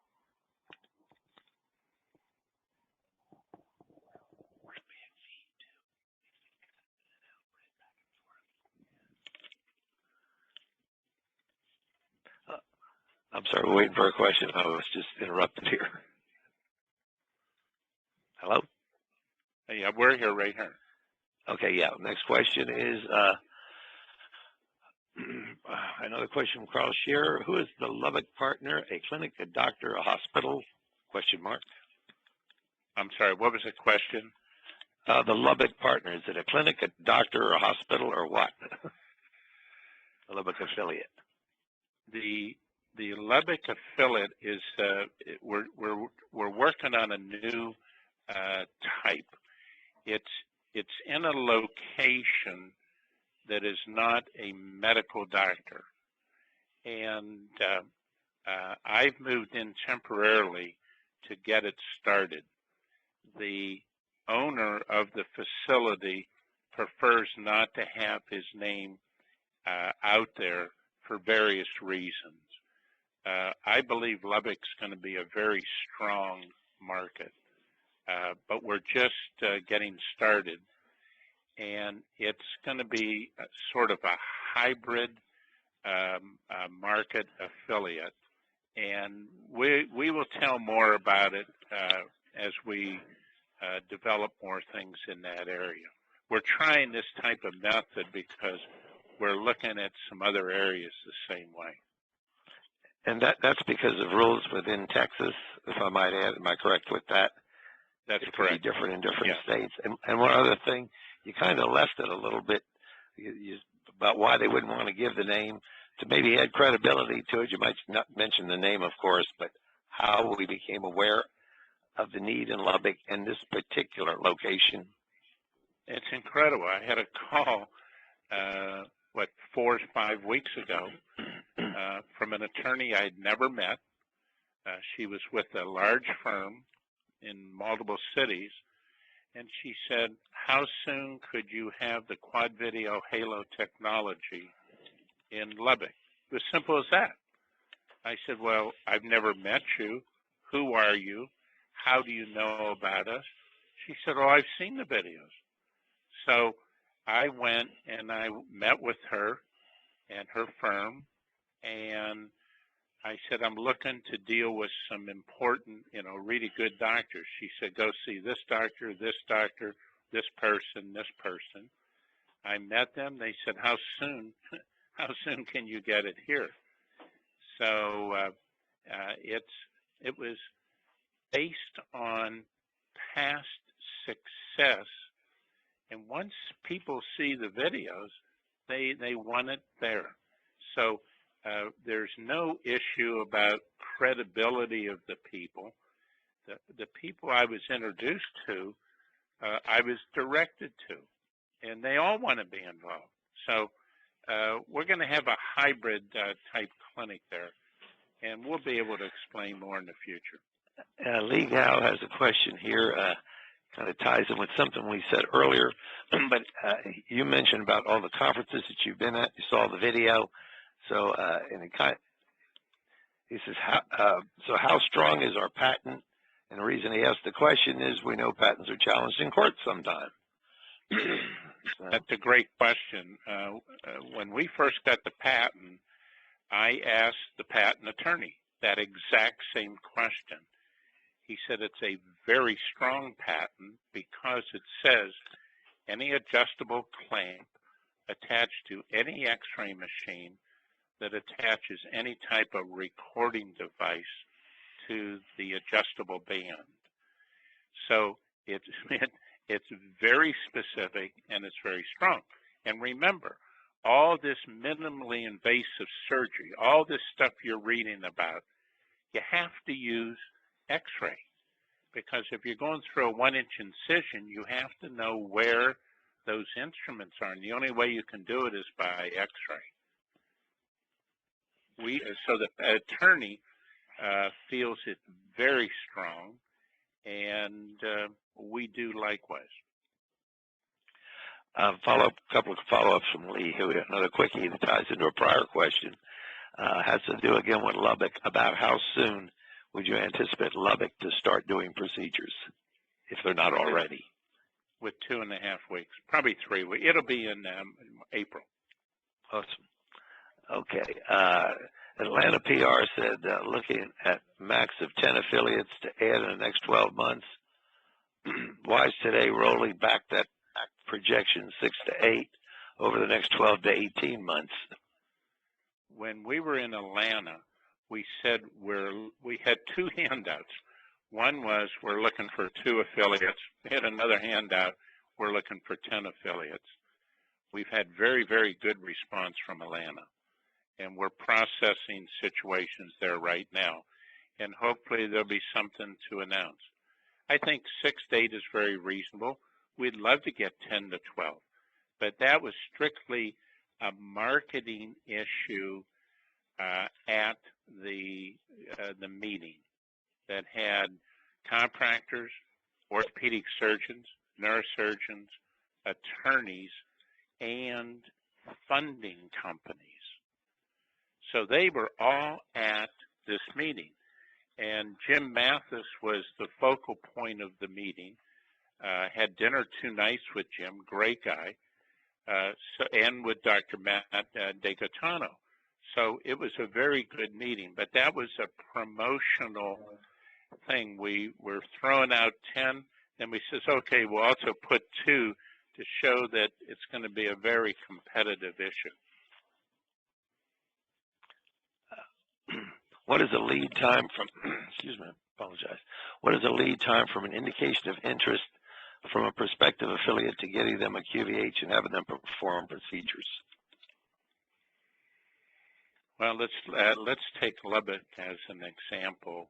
I'm sorry, we're waiting for a question. I was just interrupted here. Hello? Yeah, we're here, right here. Okay, yeah. Next question is another question from Carl Shearer. Who is the Lubbock partner? A clinic, a doctor, a hospital? Question mark. I'm sorry, what was the question? The Lubbock partner, is it a clinic, a doctor, or a hospital, or what? The Lubbock affiliate. The Lubbock affiliate is we're working on a new type. It's in a location that is not a medical doctor, and I've moved in temporarily to get it started. The owner of the facility prefers not to have his name out there for various reasons. I believe Lubbock's going to be a very strong market, but we're just getting started, and it's going to be sort of a hybrid market affiliate, and we will tell more about it as we develop more things in that area. We're trying this type of method because we're looking at some other areas the same way. And that's because of rules within Texas, if I might add. Am I correct with that? That's it correct. Could be different in different Yeah. states. And one other thing, you kind of left it a little bit about why they wouldn't want to give the name to maybe add credibility to it. You might not mention the name, of course, but how we became aware of the need in Lubbock and this particular location. It's incredible. I had a call, 4 or 5 weeks ago from an attorney I'd never met. She was with a large firm in multiple cities, and she said, how soon could you have the quad video halo technology in Lubbock? It was simple as that. I said, well, I've never met you. Who are you? How do you know about us? She said, oh, I've seen the videos. So I went and I met with her and her firm, and I said, I'm looking to deal with some important, really good doctors. She said, go see this doctor, this person, this person. I met them. They said, how soon can you get it here? So it was based on past success. And once people see the videos, they want it there. So there's no issue about credibility of the people. The people I was introduced to, I was directed to, and they all want to be involved. So we're going to have a hybrid type clinic there, and we'll be able to explain more in the future. Lee Gal has a question here. Kind of ties in with something we said earlier, but you mentioned about all the conferences that you've been at. You saw the video, so and he says, how strong is our patent? And the reason he asked the question is we know patents are challenged in court sometime. That's a great question. When we first got the patent, I asked the patent attorney that exact same question. He said it's a very strong patent because it says any adjustable clamp attached to any X-ray machine that attaches any type of recording device to the adjustable band. So it's very specific and it's very strong. And remember, all this minimally invasive surgery, all this stuff you're reading about, you have to use X-ray, because if you're going through a 1-inch incision, you have to know where those instruments are, and the only way you can do it is by X-ray. So the attorney feels it very strong, and we do likewise. Couple of follow-ups from Lee. Here we have another quickie that ties into a prior question. Has to do again with Lubbock, about how soon would you anticipate Lubbock to start doing procedures, if they're not already? With 2.5 weeks, probably 3 weeks. It'll be in April. Awesome. Okay. Atlanta PR said looking at max of 10 affiliates to add in the next 12 months. Why is today rolling back that projection 6 to 8 over the next 12 to 18 months? When we were in Atlanta, we said we had 2 handouts. One was we're looking for 2 affiliates. We had another handout, we're looking for 10 affiliates. We've had very, very good response from Atlanta, and we're processing situations there right now, and hopefully there'll be something to announce. I think 6 to 8 is very reasonable. We'd love to get 10 to 12, but that was strictly a marketing issue at the meeting that had chiropractors, orthopedic surgeons, neurosurgeons, attorneys, and funding companies. So they were all at this meeting. And Jim Mathis was the focal point of the meeting. Had dinner 2 nights with Jim, great guy, and with Dr. Matt DeGaetano. So it was a very good meeting, but that was a promotional thing. We were throwing out 10, and we says, okay, we'll also put 2 to show that it's going to be a very competitive issue. What is the lead time from, excuse me, I apologize. What is the lead time from an indication of interest from a prospective affiliate to getting them a QVH and having them perform procedures? Well, let's take Lubbock as an example.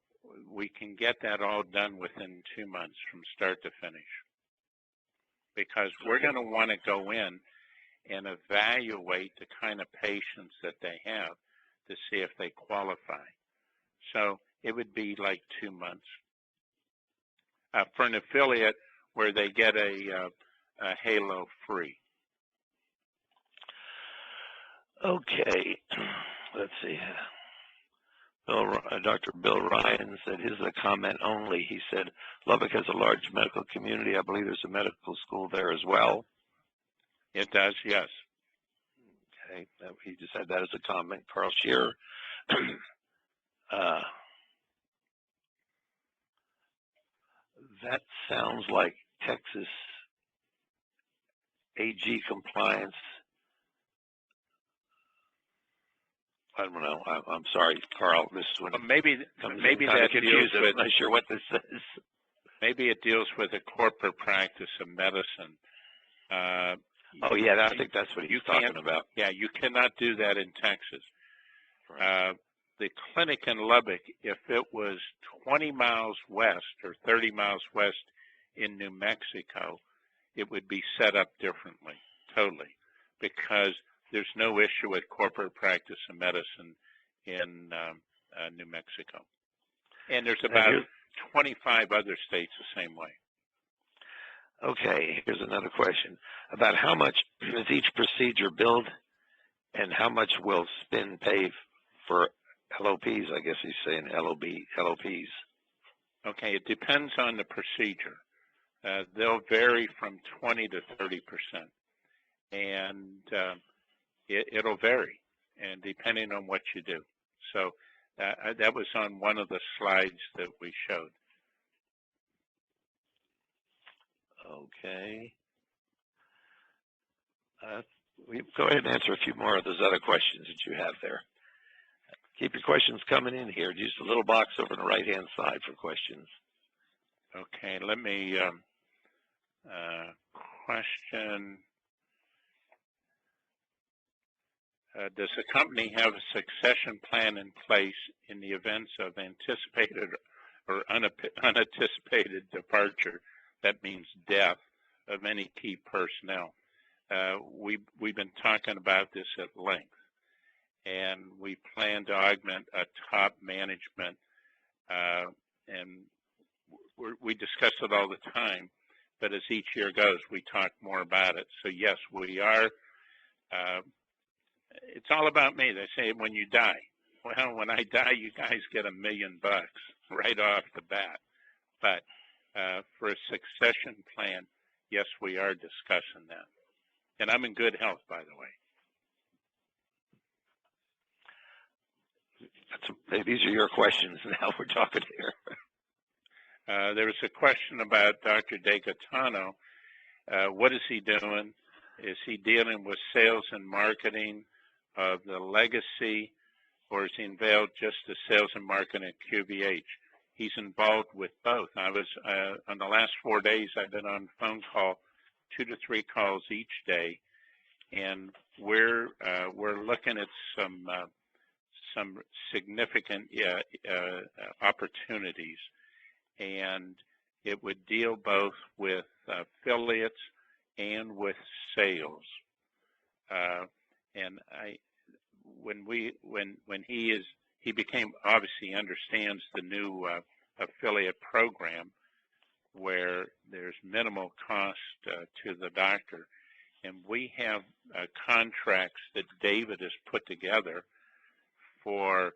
We can get that all done within 2 months from start to finish, because we're going to want to go in and evaluate the kind of patients that they have to see if they qualify. So it would be like 2 months. For an affiliate where they get a halo free. Okay, let's see. Dr. Bill Ryan said his is a comment only. He said Lubbock has a large medical community. I believe there's a medical school there as well. It does, yes. Okay, he just had that as a comment. Carl Shearer. That sounds like Texas AG compliance. I don't know. I'm sorry, Carl. This is when maybe that deals with. I'm not sure what this is. Maybe it deals with a corporate practice of medicine. Oh yeah, I think that's what he's talking about. Yeah, you cannot do that in Texas. Right. The clinic in Lubbock, if it was 20 miles west or 30 miles west in New Mexico, it would be set up differently, totally, because there's no issue with corporate practice of medicine in New Mexico. And there's about 25 other states the same way. Okay, here's another question. About how much is each procedure billed, and how much will Spin pay for LOPs? I guess he's saying LOPs. Okay, it depends on the procedure. They'll vary from 20 to 30%. And it'll vary, and depending on what you do. So that was on one of the slides that we showed. Okay. Go ahead and answer a few more of those other questions that you have there. Keep your questions coming in here. Use the little box over on the right-hand side for questions. Okay, let me question. Does the company have a succession plan in place in the events of anticipated or unanticipated departure? That means death of any key personnel. We've been talking about this at length, and we plan to augment a top management, and we discuss it all the time, but as each year goes, we talk more about it. So yes, we are. It's all about me. They say when you die. Well, when I die, you guys get $1 million right off the bat. But for a succession plan, yes, we are discussing that. And I'm in good health, by the way. These are your questions now we're talking here. There was a question about Dr. DeGaetano. What is he doing? Is he dealing with sales and marketing of the legacy, or is he involved just the sales and marketing at QVH? He's involved with both. I was on the last 4 days, I've been on phone call, 2 to 3 calls each day, and we're looking at some significant opportunities, and it would deal both with affiliates and with sales. And when he became, obviously understands the new affiliate program where there's minimal cost to the doctor. And we have contracts that David has put together for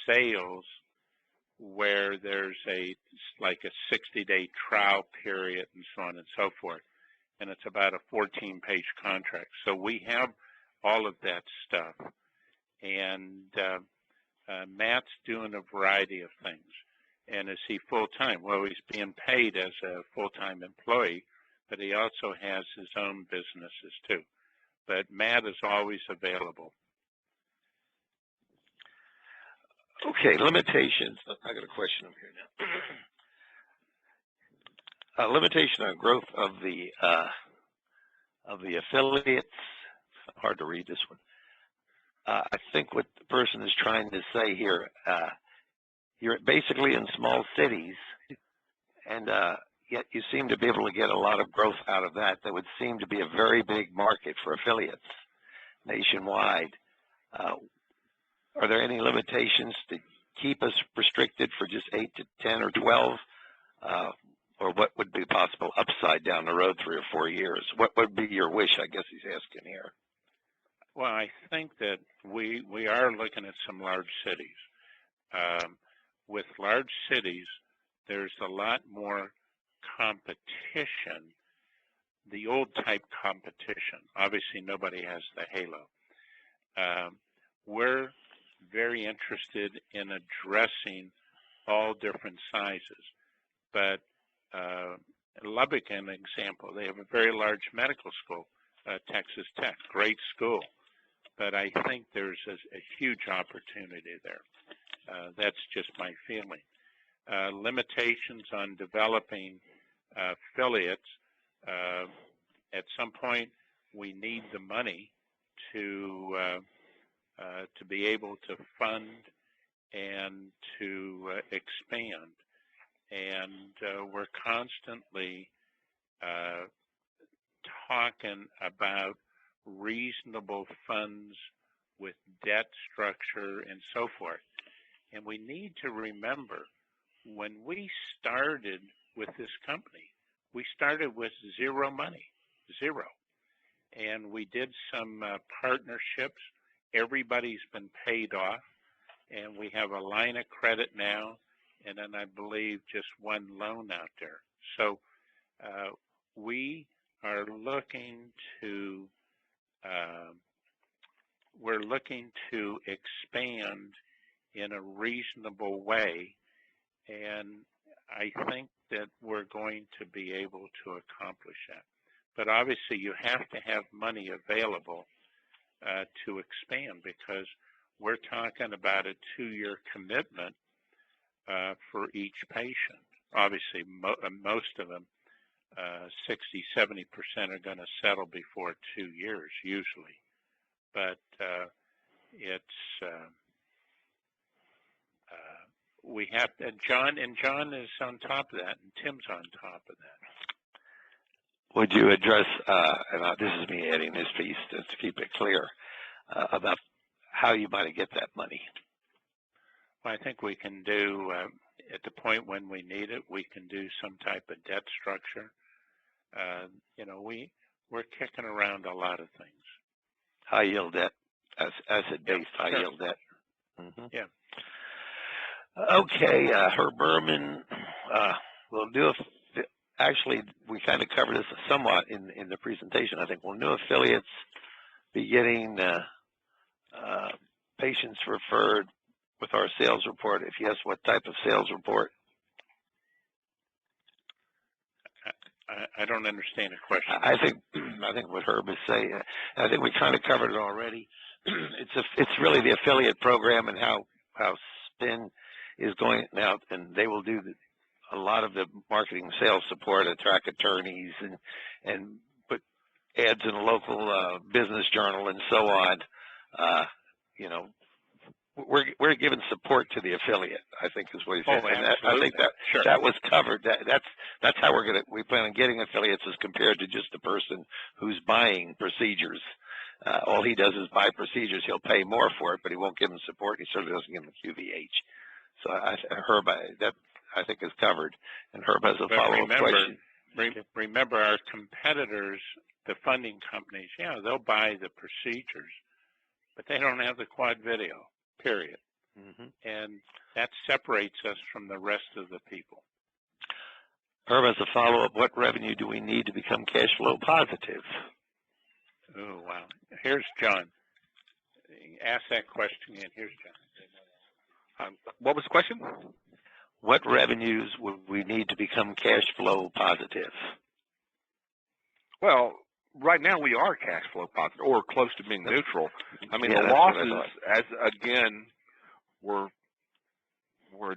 sales where there's like a 60-day trial period and so on and so forth. And it's about a 14-page contract. So we have all of that stuff. And Matt's doing a variety of things. And is he full-time? Well, he's being paid as a full-time employee, but he also has his own businesses too. But Matt is always available. Okay, limitations. I got a question up here now. Limitation on growth of the affiliates. Hard to read this one. I think what the person is trying to say here, you're basically in small cities, and yet you seem to be able to get a lot of growth out of that. That would seem to be a very big market for affiliates nationwide. Are there any limitations to keep us restricted for just 8 to 10 or 12? Or what would be possible upside down the road 3 or 4 years? What would be your wish, I guess he's asking here? Well, I think that we are looking at some large cities. With large cities, there's a lot more competition, the old type competition. Obviously, nobody has the halo. We're very interested in addressing all different sizes. But Lubbock, an example, they have a very large medical school, Texas Tech, great school. But I think there's a huge opportunity there. That's just my feeling. Limitations on developing affiliates. At some point, we need the money to be able to fund and to expand. And we're constantly talking about reasonable funds with debt structure and so forth. And we need to remember, when we started with this company, we started with zero money, zero. And we did some partnerships. Everybody's been paid off. And we have a line of credit now, and then I believe just one loan out there. So we are looking to expand in a reasonable way, and I think that we're going to be able to accomplish that. But obviously, you have to have money available to expand, because we're talking about a 2-year commitment for each patient. Obviously, most of them, 60-70% are going to settle before 2 years usually. But we have to, John is on top of that, and Tim's on top of that. Would you address, and this is me adding this piece just to keep it clear, about how you might get that money? Well, I think we can do, at the point when we need it, we can do some type of debt structure. We're kicking around a lot of things. High yield debt, asset-based high yield debt. Mm-hmm. Yeah. Okay, Herb Berman, we'll do actually, we kind of covered this somewhat in the presentation. I think, will new affiliates be getting patients referred with our sales report? If yes, what type of sales report? I don't understand the question. I think what Herb is saying, I think we kind of covered it already. It's really the affiliate program and how Spin is going out, and they will do a lot of the marketing sales support, attract attorneys, and put ads in a local business journal and so on. We're giving support to the affiliate, I think is what he said. And I think that was covered. That's how we plan on getting affiliates, as compared to just the person who's buying procedures. All he does is buy procedures. He'll pay more for it, but he won't give them support. He certainly doesn't give them QVH. So Herb, that I think is covered, and Herb has a follow-up question. Remember, our competitors, the funding companies, yeah, they'll buy the procedures, but they don't have the quad video, period. Mm-hmm. And that separates us from the rest of the people. Herb has a follow-up. What revenue do we need to become cash flow positive? Oh, wow. Here's John. Ask that question again. Here's John. What was the question? What revenues would we need to become cash flow positive? Well, right now we are cash flow positive, or close to being neutral. I mean, Yeah, the losses, as again, were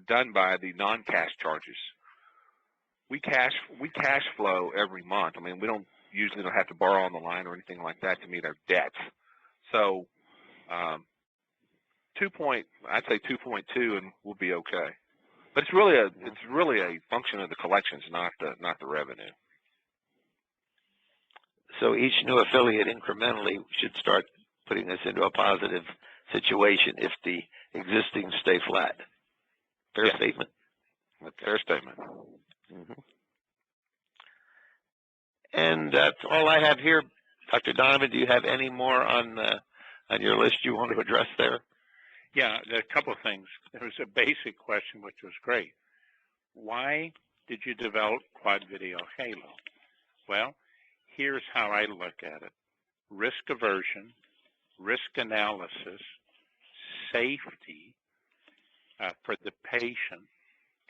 done by the non-cash charges. We cash flow every month. I mean, we don't usually have to borrow on the line or anything like that to meet our debts. So, I'd say 2.2, and we'll be okay. But it's really a function of the collections, not the revenue. So each new affiliate incrementally should start putting us into a positive situation if the existing stay flat. Fair statement? Okay. Fair statement. Mm-hmm. And that's all I have here. Dr. Donovan, do you have any more on your list you want to address there? Yeah, there are a couple of things. There was a basic question, which was great. Why did you develop Quad Video Halo? Well, here's how I look at it. Risk aversion, risk analysis, safety for the patient,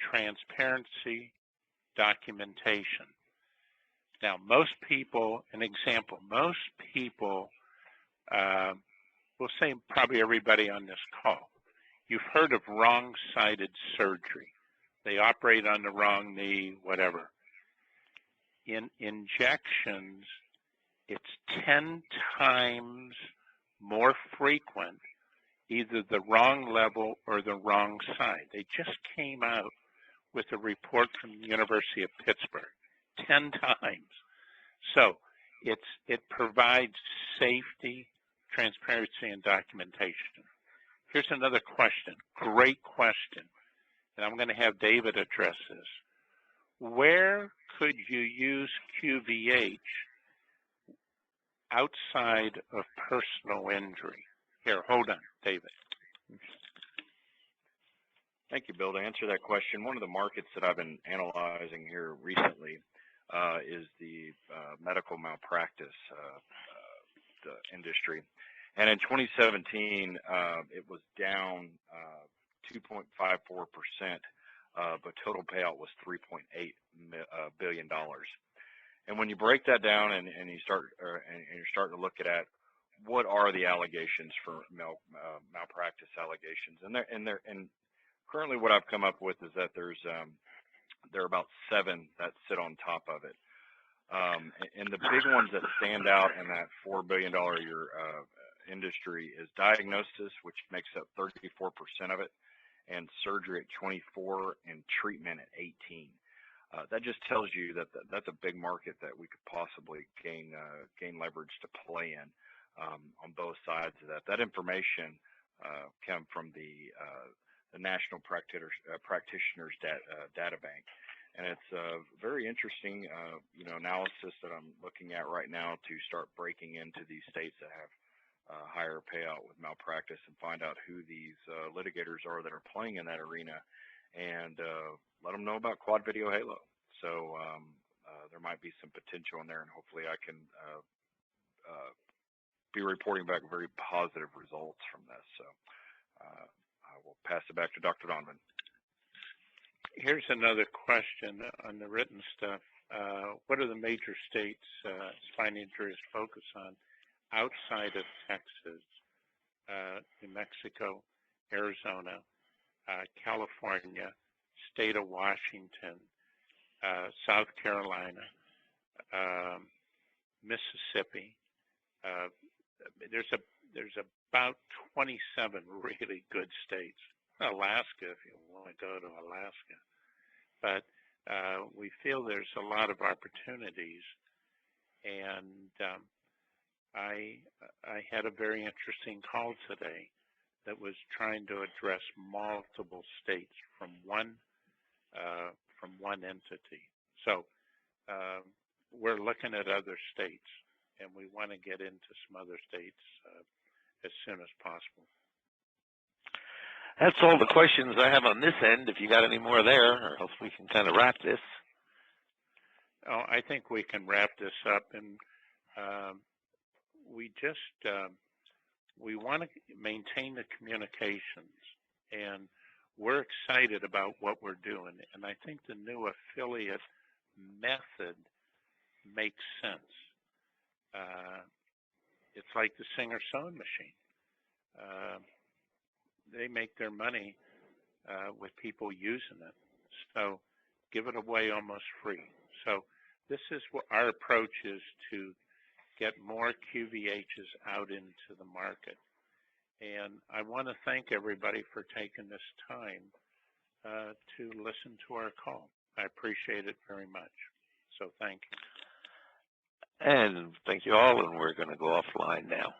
transparency, documentation. Now, most people, most people, we'll say probably everybody on this call, you've heard of wrong-sided surgery. They operate on the wrong knee, whatever. In injections, it's 10 times more frequent, either the wrong level or the wrong side. They just came out with a report from the University of Pittsburgh, 10 times. So it provides safety, transparency, and documentation. Here's another question, great question, and I'm going to have David address this. Where could you use QVH outside of personal injury? Here, hold on, David. Thank you, Bill. To answer that question, one of the markets that I've been analyzing here recently is the medical malpractice the industry. And in 2017, it was down 2.54%, but total payout was $3.8 billion. And when you break that down and you start and you're starting to look at what are the allegations for malpractice allegations, and currently what I've come up with is that there are about 7 that sit on top of it. And the big ones that stand out in that $4 billion a year industry is diagnosis, which makes up 34% of it, and surgery at 24%, and treatment at 18%. That just tells you that that's a big market that we could possibly gain leverage to play in on both sides of that. That information come from the National Practitioners Data Bank, and it's a very interesting analysis that I'm looking at right now to start breaking into these states that have higher payout with malpractice and find out who these litigators are that are playing in that arena, and let them know about Quad Video Halo. So there might be some potential in there, and hopefully I can be reporting back very positive results from this. So I will pass it back to Dr. Donovan. Here's another question on the written stuff. What are the major states spine injuries focus on outside of Texas, New Mexico, Arizona, California, state of Washington, South Carolina, Mississippi? There's about 27 really good states. Alaska, if you want to go to Alaska. But we feel there's a lot of opportunities, and I had a very interesting call today. that was trying to address multiple states from one entity. So we're looking at other states, and we want to get into some other states as soon as possible. That's all the questions I have on this end. If you got any more there, or else we can kind of wrap this. Oh, I think we can wrap this up, and we want to maintain the communications, and we're excited about what we're doing, and I think the new affiliate method makes sense. It's like the Singer sewing machine. They make their money with people using it, so give it away almost free. So this is what our approach is, to get more QVHs out into the market. And I want to thank everybody for taking this time to listen to our call. I appreciate it very much. So thank you. And thank you all, and we're going to go offline now.